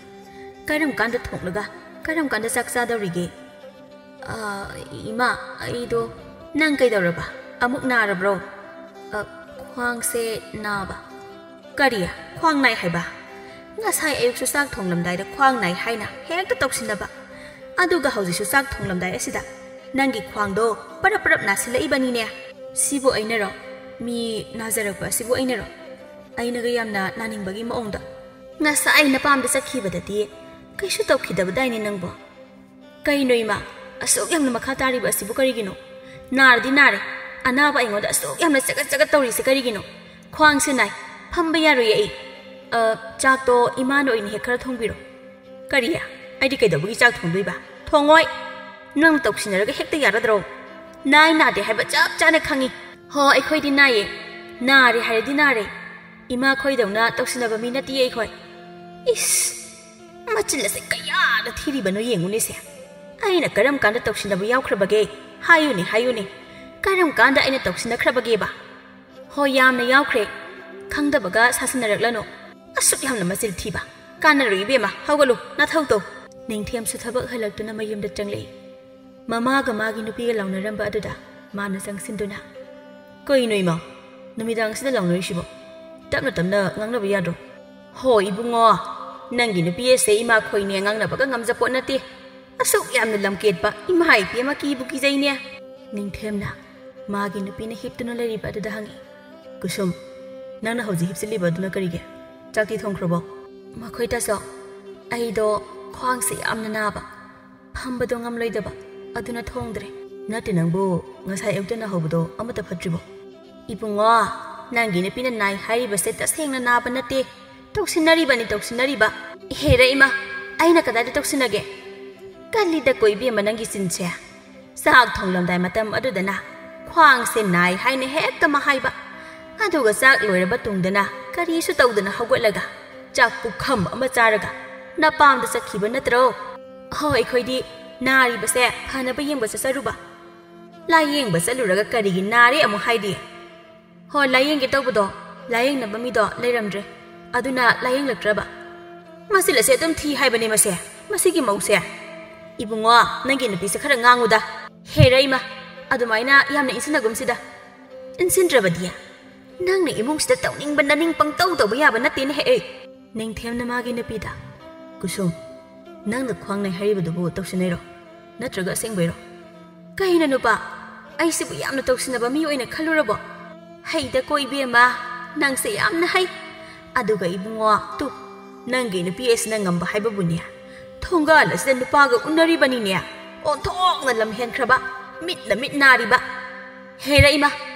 ꯀꯔꯝ ꯀꯥꯟꯗ ꯊꯣꯡꯂꯒ ꯀꯔꯝ ꯀꯥꯟꯗ ꯆꯥꯛ ꯆꯥꯗꯧꯔꯤꯒꯦ ꯏꯃꯥ ꯑꯩꯗꯣ ꯅꯪ ꯀꯩꯗꯧꯔꯕ ꯑꯃꯨꯛ ꯅꯥꯔꯕ꯭ꯔꯣ ꯈ꯭ꯋꯥꯡꯁꯦ ꯅꯥꯕ ꯀꯔꯤ ꯈ꯭ꯋꯥꯡ ꯅꯥꯏ ꯍꯥꯏꯕ ꯉꯁꯥꯏ ꯑꯌꯨꯛꯁꯨ ꯆꯥꯛ ꯊꯣꯡꯂꯝꯗꯥꯏꯗ ꯈ꯭ꯋꯥꯡ ꯅꯥꯏ ꯍꯥꯏꯅ ꯍꯦꯛꯇ ꯇꯧꯁꯤꯟꯅꯕ ꯑꯗꯨꯒ ꯍꯧꯖꯤꯛꯁꯨ ꯆꯥꯛ ꯊꯣꯡꯂꯝꯗꯥꯏ ꯑꯁꯤꯗ ꯅꯪꯒꯤ ꯈ꯭ꯋꯥꯡꯗꯣ ꯄꯔꯞ ꯄꯔꯞ ꯅꯥꯁꯤꯜꯂꯛꯏꯕꯅꯤꯅꯦ ꯁꯤꯕꯨ ꯑꯩꯅꯔꯣ ꯃꯤ ꯅꯥꯖꯔꯛꯄ ꯑꯁꯤꯕꯨ ꯑꯩꯅꯔꯣ ꯑꯩꯅꯒ ꯌꯥꯝꯅ ꯅꯥꯅꯤꯡꯕꯒꯤ ꯃꯑꯣꯡꯗ ꯉꯁꯥꯏ ꯅꯄꯥꯝꯗ ꯆꯠꯈꯤꯕꯗꯗꯤ ꯀꯩꯁꯨ ꯇꯧꯈꯤꯗꯕꯗꯥꯏꯅꯦ ꯅꯪꯕꯣ ꯀꯩꯅꯣ ꯏꯃꯥ ꯑꯁꯨꯛ ꯌꯥꯝꯅ ꯃꯈꯥ ꯇꯥꯔꯤꯕ ꯑꯁꯤꯕꯨ ꯀꯔꯤꯒꯤꯅꯣ ꯅꯥꯔꯗꯤ ꯅꯥꯔꯦ ꯑꯅꯥꯕ ꯑꯩꯉꯣꯟꯗ ꯑꯁꯨꯛ ꯌꯥꯝꯅ ꯆꯒꯠ ꯆꯒꯠ ꯇꯧꯔꯤꯁꯦ ꯀꯔꯤꯒꯤꯅꯣ ꯈ꯭ꯋꯥꯡꯁꯦ ꯅꯥꯏ ꯐꯝꯕ ꯌꯥꯔꯣꯏꯌꯦ ꯑꯩ ꯆꯥꯛꯇꯣ ꯏꯃꯥꯅ ꯑꯣꯏꯅ ꯍꯦꯛ ꯈꯔ ꯊꯣꯡꯕꯤꯔꯣ ꯀꯔꯤ ꯑꯩꯗꯤ ꯀꯩꯗꯧꯕꯒꯤ ꯆꯥꯛ ꯊꯣꯡꯗꯣꯏꯕ ꯊꯣꯡꯉꯣꯏ ꯅꯪ ꯇꯧꯁꯤꯟꯅꯔꯒ ꯍꯦꯛꯇ ꯌꯥꯔꯗ꯭ꯔꯣ ꯅꯥꯏ ꯅꯥꯗꯦ ꯍꯥꯏꯕ ꯆꯞ ꯆꯥꯅ ꯈꯪꯉꯤ ꯍꯣ ꯑꯩꯈꯣꯏꯗꯤ ꯅꯥꯏꯌꯦ ꯅꯥꯔꯦ ꯍꯥꯏꯔꯗꯤ ꯅꯥꯔꯦ ꯏꯃꯥ ꯈꯣꯏꯗꯧꯅ ꯇꯧꯁꯤꯟꯅꯕ ꯃꯤ ꯅꯠꯇꯦ ꯑꯩꯈꯣꯏ ꯏꯁ ꯃꯆꯤꯟ ꯑꯁꯦ ꯀꯌꯥꯗ ꯊꯤꯔꯤꯕꯅꯣ ꯌꯦꯡꯉꯨꯅꯦꯁꯦ ꯑꯩꯅ ꯀꯔꯝ ꯀꯥꯟꯗ ꯇꯧꯁꯤꯟꯅꯕ ꯌꯥꯎꯈ꯭ꯔꯕꯒꯦ ꯍꯥꯏꯌꯨꯅꯦ ꯍꯥꯏꯌꯨꯅꯦ ꯀꯔꯝ ꯀꯥꯟꯗ ꯑꯩꯅ ꯇꯧꯁꯤꯟꯅꯈ꯭ꯔꯕꯒꯦꯕ ꯍꯣꯏ ꯌꯥꯝꯅ ꯌꯥꯎꯈ꯭ꯔꯦ ꯈꯪꯗꯕꯒ ꯁꯥꯁꯤꯟꯅꯔꯛꯂꯅꯣ ꯑꯁꯨꯛ ꯌꯥꯝꯅ ꯃꯆꯤꯟ ꯊꯤꯕ ꯀꯥꯟꯅꯔꯣꯏ ꯏꯕꯦꯝꯃ ꯍꯧꯒꯠꯂꯨ ꯅꯊꯧ ꯇꯧ ꯅꯤꯡꯊꯦꯝꯁꯨ ꯊꯕꯛ ꯍꯜꯂꯛꯇꯨꯅ ꯃꯌꯨꯝꯗ ꯆꯪꯂꯛꯏ ꯃꯃꯥꯒ ꯃꯥꯒꯤ ꯅꯨꯄꯤꯒ ꯂꯥꯎꯅꯔꯝꯕ ꯑꯗꯨꯗ ꯃꯥꯅ ꯆꯪꯁꯤꯟꯗꯨꯅ ꯀꯩꯅꯣ ꯏꯃꯥ ꯅꯨꯃꯤꯗꯥꯡꯁꯤꯗ ꯂꯥꯎꯅꯔꯤꯁꯤꯕꯣ ꯇꯞꯅ ꯇꯞꯅ ꯉꯥꯡꯅꯕ ꯌꯥꯗ꯭ꯔꯣ ꯍꯣꯏ ꯏꯕꯨꯡꯉꯣ ꯅꯪꯒꯤ ꯅꯨꯄꯤ ꯑꯁꯦ ꯏꯃꯥ ꯈꯣꯏꯅꯦ ꯉꯥꯡꯅꯕꯒ ꯉꯝꯖꯄꯣꯠ ꯅꯠꯇꯦ ꯑꯁꯨꯛ ꯌꯥꯝꯅ ꯂꯝꯀꯦꯠꯄ ꯏꯃꯥ ꯏꯄꯤ ꯑꯃ ꯀꯤꯕꯨ ꯀꯤꯖꯩꯅꯦ ꯅꯤꯡꯊꯦꯝꯅ ꯃꯥꯒꯤ ꯅꯨꯄꯤꯅ ꯍꯤꯞꯇꯨꯅ ꯂꯩꯔꯤꯕ ꯑꯗꯨꯗ ꯍꯪꯉꯤ ꯀꯨꯁꯨꯝ ꯅꯪꯅ ꯍꯧꯖꯤꯛ ꯍꯤꯞꯆꯤꯜꯂꯤꯕ ꯑꯗꯨꯅ ꯀꯔꯤꯒꯤ ꯆꯥꯛꯇꯤ ꯊꯣꯡꯈ꯭ꯔꯕꯣ ꯃꯈꯣꯏ ꯇꯥꯆꯧ ꯑꯩꯗꯣ ꯈ꯭ꯋꯥꯡꯁꯦ ꯌꯥꯝꯅ ꯅꯥꯕ ꯐꯝꯕꯗꯣ ꯉꯝꯂꯣꯏꯗꯕ ꯑꯗꯨꯅ ꯊꯣꯡꯗ꯭ꯔꯦ ꯅꯠꯇꯦ ꯅꯪꯕꯨ ꯉꯁꯥꯏ ꯑꯌꯨꯛꯇ ꯅꯥꯍꯧꯕꯗꯣ ꯑꯃꯠꯇ ꯐꯠꯇ꯭ꯔꯤꯕꯣ ꯏꯕꯨꯡꯉꯣ ꯅꯪꯒꯤ ꯅꯨꯄꯤꯅ ꯅꯥꯏ ꯍꯥꯏꯔꯤꯕꯁꯦ ꯇꯁꯦꯡꯅ ꯅꯥꯕ ꯅꯠꯇꯦ ꯇꯧꯁꯤꯟꯅꯔꯤꯕꯅꯤ ꯇꯧꯁꯤꯟꯅꯔꯤꯕ ꯍꯦꯔ ꯏꯃꯥ ꯑꯩꯅ ꯀꯗꯥꯏꯗ ꯇꯧꯁꯤꯟꯅꯒꯦ ꯀꯜꯂꯤꯗ ꯀꯣꯏꯕꯦꯝꯃ ꯅꯪꯒꯤ ꯆꯤꯟꯁꯦ ꯆꯥꯛ ꯊꯣꯡꯂꯝꯗꯥꯏ ꯃꯇꯝ ꯑꯗꯨꯗꯅ ꯈ꯭ꯋꯥꯡꯁꯦ ꯅꯥꯏ ꯍꯥꯏꯅ ꯍꯦꯛꯇ ꯍꯥꯏꯕ ꯑꯗꯨꯒ ꯆꯥꯛ ꯂꯣꯏꯔꯕ ꯇꯨꯡꯗꯅ ꯀꯔꯤꯁꯨ ꯇꯧꯗꯅ ꯍꯧꯒꯠꯂꯒ ꯆꯥꯛ ꯄꯨꯈꯝ ꯑꯃ ꯆꯥꯔꯒ ꯅꯄꯥꯝꯗ ꯆꯠꯈꯤꯕ ꯅꯠꯇ꯭ꯔꯣ ꯍꯣ ꯑꯩꯈꯣꯏꯗꯤ ꯅꯥꯔꯤꯕꯁꯦ ꯐꯅꯕ ꯌꯦꯡꯕ ꯆꯠꯆꯔꯨꯕ ꯂꯥꯏꯌꯦꯡꯕ ꯆꯠꯂꯨꯔꯒ ꯀꯔꯤꯒꯤ ꯅꯥꯔꯦ ꯑꯃꯨꯛ ꯍꯥꯏꯗꯤ ꯍꯣꯏ ꯂꯥꯏꯌꯦꯡꯒꯦ ꯇꯧꯕꯗꯣ ꯂꯥꯏꯌꯦꯡꯅꯕ ꯃꯤꯗꯣ ꯂꯩꯔꯝꯗ꯭ꯔꯦ ꯑꯗꯨꯅ ꯂꯥꯏꯌꯦꯡꯂꯛꯇ꯭ꯔꯕ ꯃꯆꯤꯜ ꯑꯁꯦ ꯑꯗꯨꯝ ꯊꯤ ꯍꯥꯏꯕꯅꯦ ꯃꯁꯤꯒꯤ ꯃꯧꯁꯦ ꯏꯕꯨꯡꯉꯣ ꯅꯪꯒꯤ ꯅꯨꯄꯤꯁꯦ ꯈꯔ ꯉꯥꯡꯉꯨꯗ ꯍꯦꯔ ꯏꯃꯥ ꯑꯗꯨꯃꯥꯏꯅ ꯌꯥꯝꯅ ꯏꯟꯁꯤꯟꯅꯒꯨꯝꯁꯤꯗ ꯏꯟꯁꯤꯟꯗ꯭ꯔꯕꯗꯤ ꯅꯪꯅ ꯏꯃꯨꯡꯁꯤꯗ ꯇꯧꯅꯤꯡꯕ ꯅꯅꯤꯡ ꯄꯪꯇꯧ ꯇꯧꯕ ꯌꯥꯕ ꯅꯠꯇꯦꯅꯦ ꯍꯦꯛ ꯅꯤꯡꯊꯦꯝꯅ ꯃꯥꯒꯤ ꯅꯨꯄꯤꯗ ꯀꯨꯁꯨꯝ ꯅꯪꯅ ꯈ꯭ꯋꯥꯡ ꯅꯥꯏ ꯍꯥꯏꯔꯤꯕꯗꯨꯕꯨ ꯇꯧꯁꯤꯟꯅꯩꯔꯣ ꯅꯠꯇ꯭ꯔꯒ ꯑꯁꯦꯡꯕꯩꯔꯣ ꯀꯩꯅꯣ ꯅꯨꯄꯥ ꯑꯩꯁꯤꯕꯨ ꯌꯥꯝꯅ ꯇꯧꯁꯤꯟꯅꯕ ꯃꯤ ꯑꯣꯏꯅ ꯈꯜꯂꯨꯔꯕꯣ ꯍꯩꯗ ꯀꯣꯏꯕꯦꯝꯃ ꯅꯪꯁꯦ ꯌꯥꯝꯅ ꯍꯩ ꯑꯗꯨꯒ ꯏꯕꯨꯡꯉꯣ ꯇꯨ ꯅꯪꯒꯤ ꯅꯨꯄꯤ ꯑꯁꯤꯅ ꯉꯝꯕ ꯍꯥꯏꯕꯕꯨꯅꯦ ꯊꯣꯡꯒꯥꯜ ꯑꯁꯤꯗ ꯅꯨꯄꯥꯒ ꯎꯅꯔꯤꯕꯅꯤꯅꯦ ꯑꯣꯟꯊꯣꯛꯅ ꯂꯝꯍꯦꯟꯈ꯭ꯔꯕ ꯃꯤꯠꯅ ꯃꯤꯠ ꯅꯥꯔꯤꯕ ꯍꯦꯔ ꯏꯃꯥ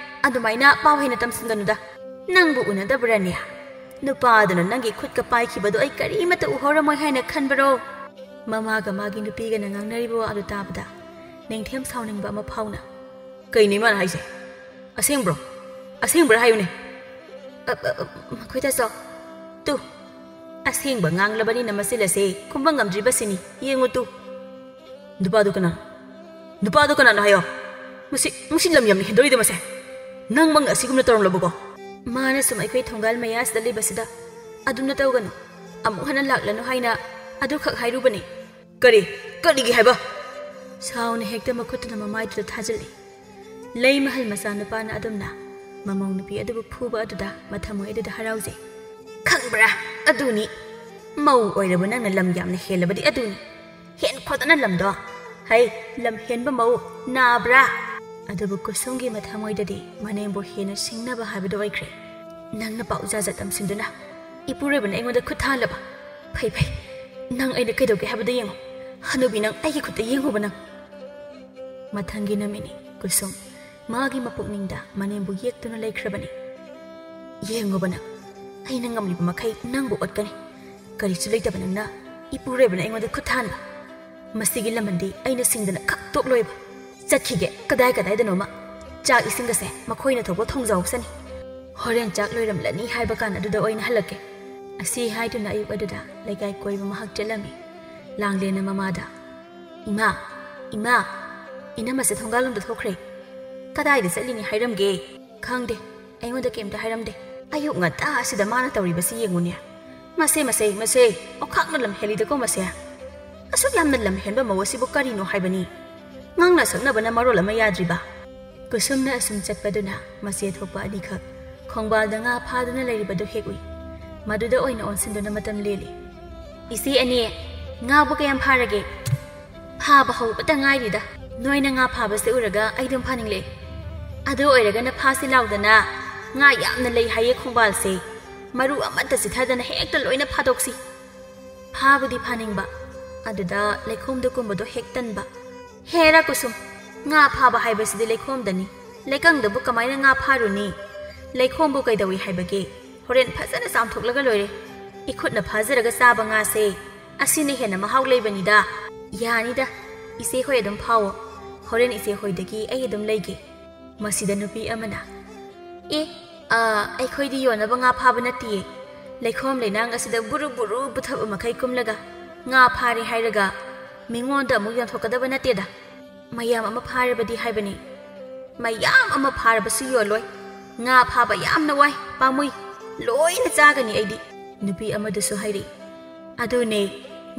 ꯑꯗꯨꯃꯥꯏꯅ ꯄꯥꯎ ꯍꯦꯟꯅ ꯇꯝꯁꯤꯟꯒꯅꯨꯗ ꯅꯪꯕꯨ ꯎꯅꯗꯕ꯭ꯔꯅꯦ ꯅꯨꯄꯥꯗꯨꯅ ꯅꯪꯒꯤ ꯈꯨꯠꯀ ꯄꯥꯏꯈꯤꯕꯗꯣ ꯑꯩ ꯀꯔꯤꯃꯠꯇ ꯎꯍꯧꯔꯝꯃꯣꯏ ꯍꯥꯏꯅ ꯈꯟꯕꯔꯣ ꯃꯃꯥꯒ ꯃꯥꯒꯤ ꯅꯨꯄꯤꯒꯅ ꯉꯥꯡꯅꯔꯤꯕ ꯋꯥ ꯑꯗꯨ ꯇꯥꯕꯗ ꯅꯤꯡꯊꯦꯝ ꯁꯥꯎꯅꯤꯡꯕ ꯑꯃ ꯐꯥꯎꯅ ꯀꯩꯅꯣ ꯏꯃꯥꯅ ꯍꯥꯏꯁꯦ ꯑꯁꯦꯡꯕ꯭ꯔꯥ ꯍꯥꯏꯌꯨꯅꯦ ꯃꯈꯣꯏ ꯇꯥꯆꯧ ꯇꯨ ꯑꯁꯦꯡꯕ ꯉꯥꯡꯂꯕꯅꯤꯅ ꯃꯆꯤꯜ ꯑꯁꯦ ꯈꯨꯝꯕ ꯉꯝꯗ꯭ꯔꯤꯕꯁꯤꯅꯤ ꯌꯦꯡꯉꯨ ꯇꯨ ꯅꯨꯄꯥꯗꯨ ꯀꯅꯥꯅꯣ ꯍꯥꯏꯌꯣ ꯃꯁꯤ ꯂꯝ ꯌꯥꯝꯅ ꯍꯦꯟꯗꯣꯔꯤꯗ ꯃꯁꯦ ꯅꯪꯃꯛꯅ ꯑꯁꯤꯒꯨꯝꯅ ꯇꯧꯔꯝꯂꯕꯀꯣ ꯃꯥꯅ ꯁꯨꯝ ꯑꯩꯈꯣꯏ ꯊꯣꯡꯒꯥꯜ ꯃꯌꯥꯁꯤꯗ ꯂꯩꯕꯁꯤꯗ ꯑꯗꯨꯝꯅ ꯇꯧꯒꯅꯨ ꯑꯃꯨꯛ ꯍꯟꯅ ꯂꯥꯛꯂꯅꯨ ꯍꯥꯏꯅ ꯑꯗꯨꯈꯛ ꯍꯥꯏꯔꯨꯕꯅꯤ ꯀꯔꯤꯒꯤ ꯍꯥꯏꯕ ꯁꯥꯎꯅ ꯍꯦꯛꯇ ꯃꯈꯨꯠꯇꯨꯅ ꯃꯃꯥꯏꯗꯨꯗ ꯊꯥꯖꯤꯜꯂꯤ ꯂꯩ ꯃꯍꯜ ꯃꯆꯥꯅꯨꯄꯥꯅ ꯑꯗꯨꯝꯅ ꯃꯃꯧ ꯅꯨꯄꯤ ꯑꯗꯨꯕꯨ ꯐꯨꯕ ꯑꯗꯨꯗ ꯃꯊꯃꯣꯏ ꯑꯗꯨꯗ ꯍꯔꯥꯎꯖꯩ ꯈꯪꯕ꯭ꯔꯥ ꯑꯗꯨꯅꯤ ꯃꯧ ꯑꯣꯏꯔꯕ ꯅꯪꯅ ꯂꯝ ꯌꯥꯝꯅ ꯍꯦꯜꯂꯕꯗꯤ ꯑꯗꯨꯅꯤ ꯍꯦꯟ ꯈꯣꯠꯇꯅ ꯂꯝꯗꯣ ꯍꯩ ꯂꯝ ꯍꯦꯟꯕ ꯃꯧ ꯅꯥꯕ꯭ꯔꯥ ꯑꯗꯨꯕꯨ ꯀꯨꯁꯨꯝꯒꯤ ꯃꯊꯃꯣꯏꯗꯗꯤ ꯃꯅꯦꯝꯕꯨ ꯍꯦꯟꯅ ꯁꯤꯡꯅꯕ ꯍꯥꯏꯕꯗꯨ ꯑꯣꯏꯈ꯭ꯔꯦ ꯅꯪꯅ ꯄꯥꯎ ꯖꯥꯖꯠ ꯇꯝꯁꯤꯟꯗꯨꯅ ꯏꯄꯨꯔꯣꯏꯕꯅ ꯑꯩꯉꯣꯟꯗ ꯈꯨꯠ ꯊꯥꯍꯜꯂꯕ ꯐꯩ ꯐꯩ ꯅꯪ ꯑꯩꯅ ꯀꯩꯗꯧꯒꯦ ꯍꯥꯏꯕꯗ ꯌꯦꯡꯉꯣ ꯍꯅꯨꯕꯤ ꯅꯪ ꯑꯩꯒꯤ ꯈꯨꯠꯇ ꯌꯦꯡꯉꯨꯕ ꯅꯪ ꯃꯊꯪꯒꯤ ꯅꯨꯃꯤꯠꯅꯤ ꯀꯨꯁꯨꯝ ꯃꯥꯒꯤ ꯃꯄꯨꯛꯅꯤꯡꯗ ꯃꯅꯦꯝꯕꯨ ꯌꯦꯛꯇꯨꯅ ꯂꯩꯈ꯭ꯔꯕꯅꯤ ꯌꯦꯡꯉꯨꯕ ꯅꯪ ꯑꯩꯅ ꯉꯝꯂꯤꯕ ꯃꯈꯩ ꯅꯪꯕꯨ ꯑꯣꯠꯀꯅꯤ ꯀꯔꯤꯁꯨ ꯂꯩꯇꯕ ꯅꯪꯅ ꯏꯄꯨꯔꯣꯏꯕꯅ ꯑꯩꯉꯣꯟꯗ ꯈꯨꯠ ꯊꯥꯍꯟꯕ ꯃꯁꯤꯒꯤ ꯂꯃꯟꯗꯤ ꯑꯩꯅ ꯁꯤꯡꯗꯅ ꯈꯛ ꯇꯣꯛꯂꯣꯏꯕ ꯆꯠꯈꯤꯒꯦ ꯀꯗꯥꯏꯗꯅꯣꯃ ꯆꯥꯛ ꯏꯁꯤꯡꯒꯁꯦ ꯃꯈꯣꯏꯅ ꯊꯣꯛꯄ ꯊꯣꯡꯖꯥꯎꯁꯅꯤ ꯍꯣꯔꯦꯟ ꯆꯥꯛ ꯂꯣꯏꯔꯝꯂꯅꯤ ꯍꯥꯏꯕ ꯀꯥꯟ ꯑꯗꯨꯗ ꯑꯣꯏꯅ ꯍꯜꯂꯛꯀꯦ ꯑꯁꯤ ꯍꯥꯏꯗꯨꯅ ꯑꯌꯨꯛ ꯑꯗꯨꯗ ꯂꯩꯀꯥꯏ ꯀꯣꯏꯕ ꯃꯍꯥꯛ ꯆꯠꯂꯝꯃꯤ ꯂꯥꯡꯂꯦꯟꯅ ꯃꯃꯥꯗ ꯏꯃꯥ ꯏꯅꯝꯃꯁꯦ ꯊꯣꯡꯒꯥꯜꯂꯣꯝꯗ ꯊꯣꯛꯈ꯭ꯔꯦ ꯀꯗꯥꯏꯗ ꯆꯠꯂꯤꯅꯤ ꯍꯥꯏꯔꯝꯒꯦ ꯈꯪꯗꯦ ꯑꯩꯉꯣꯟꯗ ꯀꯩꯝꯇ ꯍꯥꯏꯔꯝꯗꯦ ꯑꯌꯨꯛ ꯉꯟꯇꯥ ꯑꯁꯤꯗ ꯃꯥꯅ ꯇꯧꯔꯤꯕꯁꯤ ꯌꯦꯡꯉꯨꯅꯦ ꯃꯁꯦ ꯑꯣꯈꯥꯛꯅ ꯂꯝ ꯍꯦꯜꯂꯤꯗꯀꯣ ꯃꯁꯦ ꯑꯁꯨꯛ ꯌꯥꯝꯅ ꯂꯝ ꯍꯦꯟꯕ ꯃꯧ ꯑꯁꯤꯕꯨ ꯀꯔꯤꯅꯣ ꯍꯥꯏꯕꯅꯤ ꯉꯥꯡꯅ ꯁꯛꯅꯕꯅ ꯃꯔꯣꯜ ꯑꯃ ꯌꯥꯗ꯭ꯔꯤꯕ ꯀꯨꯁꯨꯝꯅ ꯑꯁꯨꯝ ꯆꯠꯄꯗꯨꯅ ꯃꯆꯦ ꯊꯣꯛꯄ ꯑꯅꯤꯈꯛ ꯈꯣꯡꯕꯥꯜꯗ ꯉꯥ ꯐꯥꯗꯨꯅ ꯂꯩꯔꯤꯕꯗꯨ ꯍꯦꯛ ꯎꯏ ꯃꯗꯨꯗ ꯑꯣꯏꯅ ꯑꯣꯟꯁꯤꯟꯗꯨꯅ ꯃꯇꯝ ꯂꯦꯜꯂꯤ ꯏꯆꯦ ꯑꯅꯤ ꯉꯥꯕꯨ ꯀꯌꯥꯝ ꯐꯥꯔꯒꯦ ꯐꯥꯕ ꯍꯧꯕꯇ ꯉꯥꯏꯔꯤꯗ ꯅꯣꯏꯅ ꯉꯥ ꯐꯥꯕꯁꯦ ꯎꯔꯒ ꯑꯩꯗꯨꯝ ꯐꯥꯅꯤꯡꯂꯛꯑꯦ ꯑꯗꯨ ꯑꯣꯏꯔꯒꯅ ꯐꯥꯁꯤ ꯂꯥꯎꯗꯅ ꯉꯥ ꯌꯥꯝꯅ ꯂꯩ ꯍꯥꯏꯌꯦ ꯈꯣꯡꯕꯥꯜꯁꯦ ꯃꯔꯨ ꯑꯃꯠꯇ ꯆꯤꯊꯗꯅ ꯍꯦꯛꯇ ꯂꯣꯏꯅ ꯐꯥꯗꯣꯛꯁꯤ ꯐꯥꯕꯨꯗꯤ ꯐꯥꯅꯤꯡꯕ ꯑꯗꯨꯗ ꯂꯩꯈꯣꯝꯗ ꯀꯨꯝꯕꯗꯣ ꯍꯦꯛ ꯇꯟꯕ ꯍꯦꯔꯥ ꯀꯨꯁꯨꯝ ꯉꯥ ꯐꯥꯕ ꯍꯥꯏꯕꯁꯤꯗꯤ ꯂꯩꯈꯣꯝꯗꯅꯤ ꯂꯩꯀꯪꯗꯕꯨ ꯀꯃꯥꯏꯅ ꯉꯥ ꯐꯥꯔꯨꯅꯤ ꯂꯩꯈꯣꯝꯕꯨ ꯀꯩꯗꯧꯏ ꯍꯥꯏꯕꯒꯦ ꯍꯣꯔꯦꯟ ꯐꯖꯅ ꯆꯥꯝꯊꯣꯛꯂꯒ ꯂꯣꯏꯔꯦ इखुटना फाजरगा चाबा ngaसे asine hena mahau leibanida yanida ise hoi adum phawo horen ise hoi dagi ai adum leige masida nupi amana ai khoi di yona ba nga phaba nati leikhom leinang asida buru buru buthab makai kumlaga nga phari hairaga mingon da mu yan thokada ba nati da mayam ama phare badi haibani mayam ama phare basu yoloi nga phaba yam na wai pamui loi na chagani aidi nupi amadu su hairi adune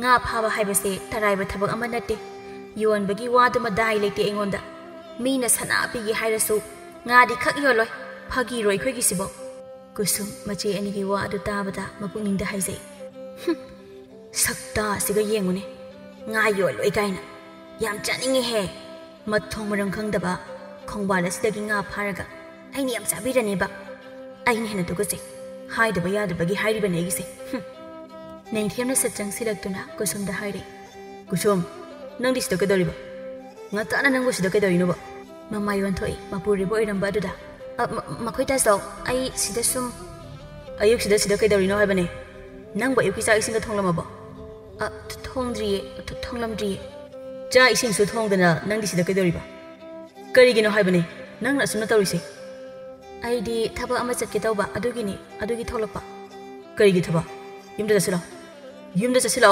nga phaba haibase taraiba thabak ama nate yon bagi wadu ma dai lete engonda mina sana pi gi hairasu nga di khak yoloi phagi roi khoi gi sibo kusum mache ani gi wa adu tabada mapungning da haizai sakta siga yengune nga yoloi kaina yam chaninge he mathong marang khangdaba khongbala sidagi nga pharaga aini yam sabirani ba aini hena duguse haidaba yadabagi hairiba negise nengthemna satchang silaktuna kusum da hairi kusum nang disdo kedoriba ngata na nang gusdo kedorino ba mama yon thoi mapuri bo iramba duda makhoi ta so ai sida sum ayuk sida kedorino haibane nang ba yuki sa ising ka thonglama ba thongdriye thonglamdriye cha ising su thongdana nang disida kedoriba karigino haibane nang na sumna tawrise ai di thaba ama chatke tawba adugi tholakpa karigi thaba yumda chasila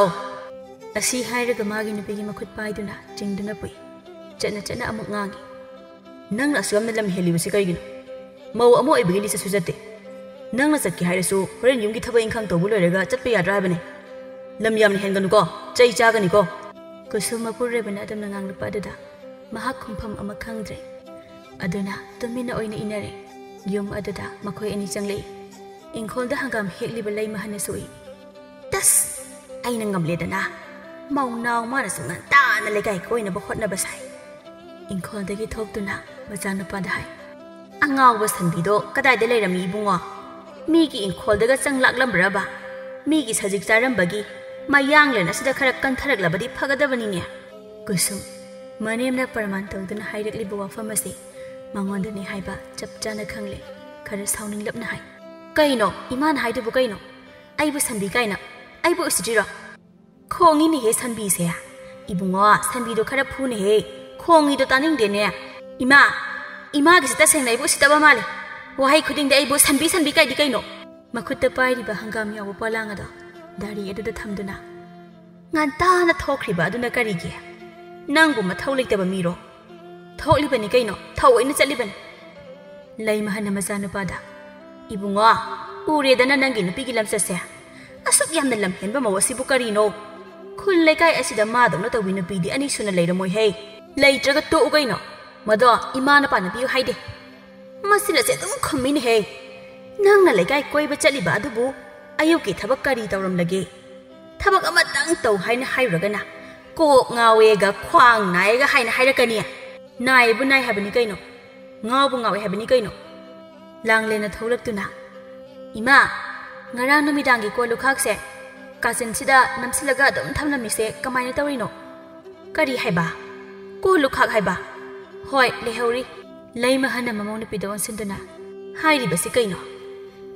asi hairaga magi nupigi makhut paiduna jingduna pui chana amuk ngangi nang na suamna lam heli basi karigino mau amo ibigi lisa sujate nang na chatki hairasu horen yumgi thaba ingkhang tobu loiraga chatpa yadra habane lam yamna henganu ko chai chagani ko kusuma purre bana adamna nganglupa adada mahak khumpham ama khangdre aduna tumina oina inare yum adada makhoi ani changlei ingkholda hangam hekliba lei mahana sui tas aina ngamledana maunaw mana sungan ta na legai koina ba khotna basai ingkholdagi thoktuna bajana padhai angaw ba sanbido kadai de leirami ibungo migi ingkholdaga changlaklamra ba migi sajik charambagi mayang lena sida khara kantharaklabadi phagadabani ne kusum manemna parman tawduna hairakliba wafamase mangonda haiba chapchana khangle khara sauning lapna hai kaino iman haidu kaino aibu sanbi kaina aibu usijira khongi ni he sanbi se ibungo sanbi do khara phune he khongi do taning de ne ima gi sita seng naibu sita ba male wahai khuding de aibu sanbi kai di kaino makhutta pairi ba hangam yawo palanga da dari edu da thamduna nganta na thokri ba aduna kari gi nangbu ma thaulik ba miro thokli bani kaino thawina chali ban lai mahana mazana pada ibungo ure dana nangi nupi gi lamsa se asuk yamna lam henba mawasi bu karino khul lekai asida ma dawna tawi nupi di ani suna leira moi he leitraga to ugaino mado imana pa nabi haide masila se dum khamin he nangna lekai koiba chali ba dubu ayuki thabak kari tawram lage thabak ama tang taw haina hairaga na ko ngawe ga khwang nai ga haina hairakani nai bu nai habani kaino ngawbu ngawe habini kaino langlena tholak ima ngarang numidangi ko lukhakse kasin sida namsilaga dum thamlamise kamaina tawrino kari haiba ko lukhak haiba hoi lehori leima hana mamong pidon sinduna hairi basi kaino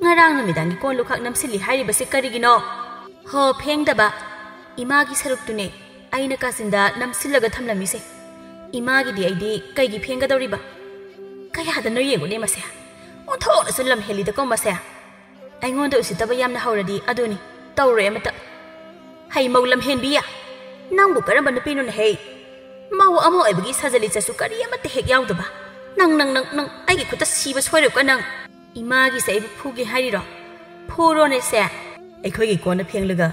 ngarang numidangi ko lukhak namsili hairi basi karigino ho phengdaba imagi saruktune aina kasinda namsilaga thamlamise imagi di aidi kaigi phenga dawriba kaya da no yego ne mase on thona sulam heli da ko mase aingonda usitaba yamna hawradi aduni tawre mata hay Mou Lamhenbi ya nangbu karamba nupi nun hey mau amo aibagi sajali chasu kari amate hek yaudaba nang aigi khuta siba soiru ka nang imagi sai phugi hairiro phuro ne se aikhoi kona phenglaga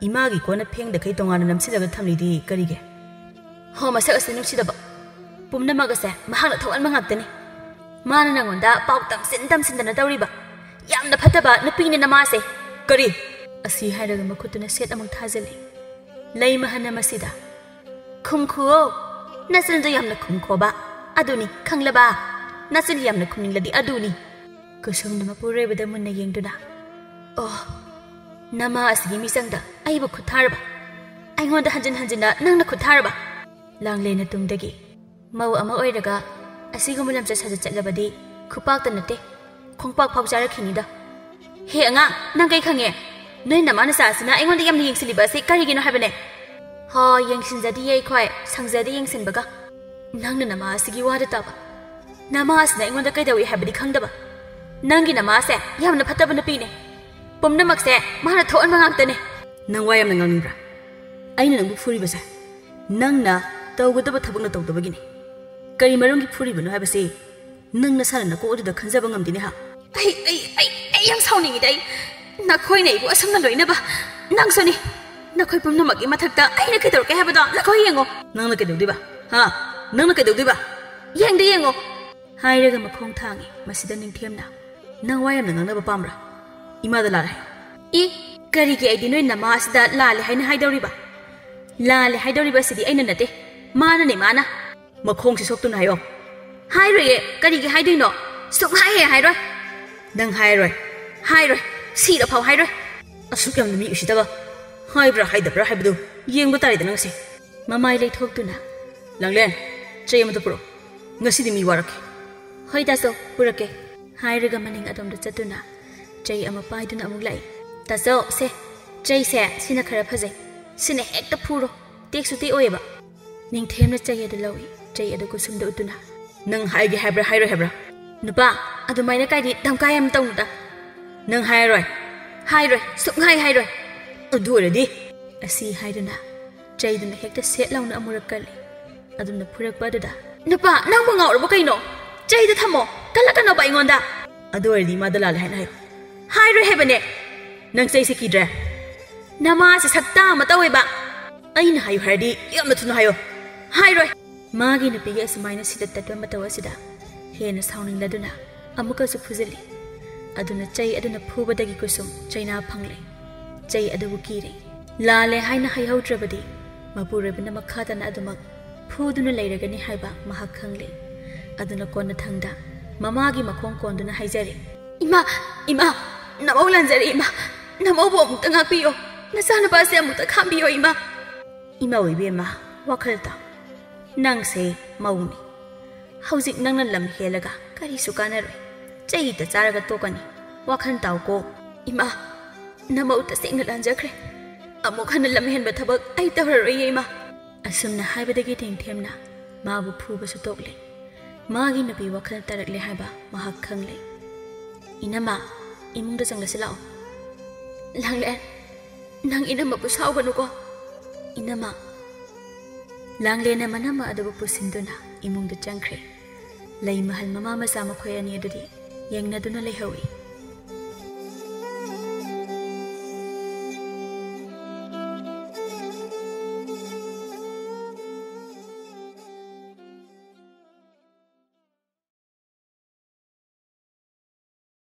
imagi kona pheng da kai tongana namsilaga thamlidi karige ho masa asinu sidaba pumna magase mahang thawal mangaktani mana nangonda pau tamsin dana tawriba yamna phataba nupi ne namase kari asi hairaga makhutuna set amang thajali lei mahana masida khumkhuo nasil do yamna khumkhoba aduni khanglaba nasil yamna khumningladi aduni kusung nama pure bada munna yengduna oh nama asigi misangda aiba khutharba aingonda hanjina nangna khutharba langlena tungdagi mau ama oiraga asigum lamcha saja chatlabadi khupak ta nate khongpak phawjara khinida he anga nang kai khange noi namana sa sina aingonda yamna yengsiliba se karigino habane ha yengsinjadi yei khoi sangjadi yengsinbaga nangna nama asigi wada taba nama asna aingonda kaidawi habadi khangdaba nangi nama se yamna phataba na pine pumna makse mana thoan mangantane nang wayam nang ngingra aina nang furi basa nangna tawgudaba thabukna tawdabagini kari marungi furi bano habase nangna sarana ko oduda khanjaba ngamdine ha ai yang sauni dai nakhoi nei bu asamna loinaba nang soni nakhoi pumna magi mathakta aina ke dorke habada nakhoi yengo nangna ke dodiba ha nangna ke dodiba yengde yengo hairaga makhong thangi masida ningthemna nang wayam nang pamra imada la I kari ke aidi noi nama asda lale haina haidoriba lale haidoriba sidi aina nate mana ne mana makhong si soktun hayo hairoi kari ke haidoino sok hairoi nang hairoi si da phau hairoi asuk yam mi usitaba haibra haidabra haibdu yengba tari dana se mamai lei thoktuna langlen cheyam to pro ngasi di mi warake hoida so purake hairaga maning adom da chatuna chei ama paiduna amuk lai taso se chei se sina khara phajai sina hekta phuro teksu te oeba ning themna chei adu lawi chei adu kusum da utuna nang haige habra hairoi habra nupa adu maina kai di damkai am tawda nang hairoi suk hairoi adu redi asi haiduna chei duna hekta set launa amurakali aduna phurak padada nupa nang mo ngawr ba kaino chei da thamo kala kana ba ingonda adu redi madala la haina hairoi hebane nang chei se kidre nama se sakta matawe ba aina hayu hardi yamna thuna hayo hairoi magi na pige asmaina sida tatwa matawa sida hena sauning laduna amuka su phuzali aduna chei aduna phubadagi kusum chaina phangle chei adu kire lale haina haihaudrabadi mapurebna makhadana aduma phuduna leiragani haiba mahak khangle aduna konna thangda mamagi makhong konduna haijare ima namau lanjare ima namau bo mukta ngakpiyo nasana ba se mukta khambiyo ima oibema wakhalta nang se mauni haujik nangna lam helaga kari sukanaroi chei ta charaga tokani wakhan tawko ima namau ta sengna lanjakre amuk hana lam henba thabak ai tawraroi ima asumna haibadagi themna mabu phuba su tokle magi nabi wakhal tarakle haiba mahak khangle inama imungda changlasi lao langle nang inama pusau ganuko inama langle na manama adabu pusinduna imungda changkhre lei mahal mama masa makhoi ani adudi yengna duna lei hawi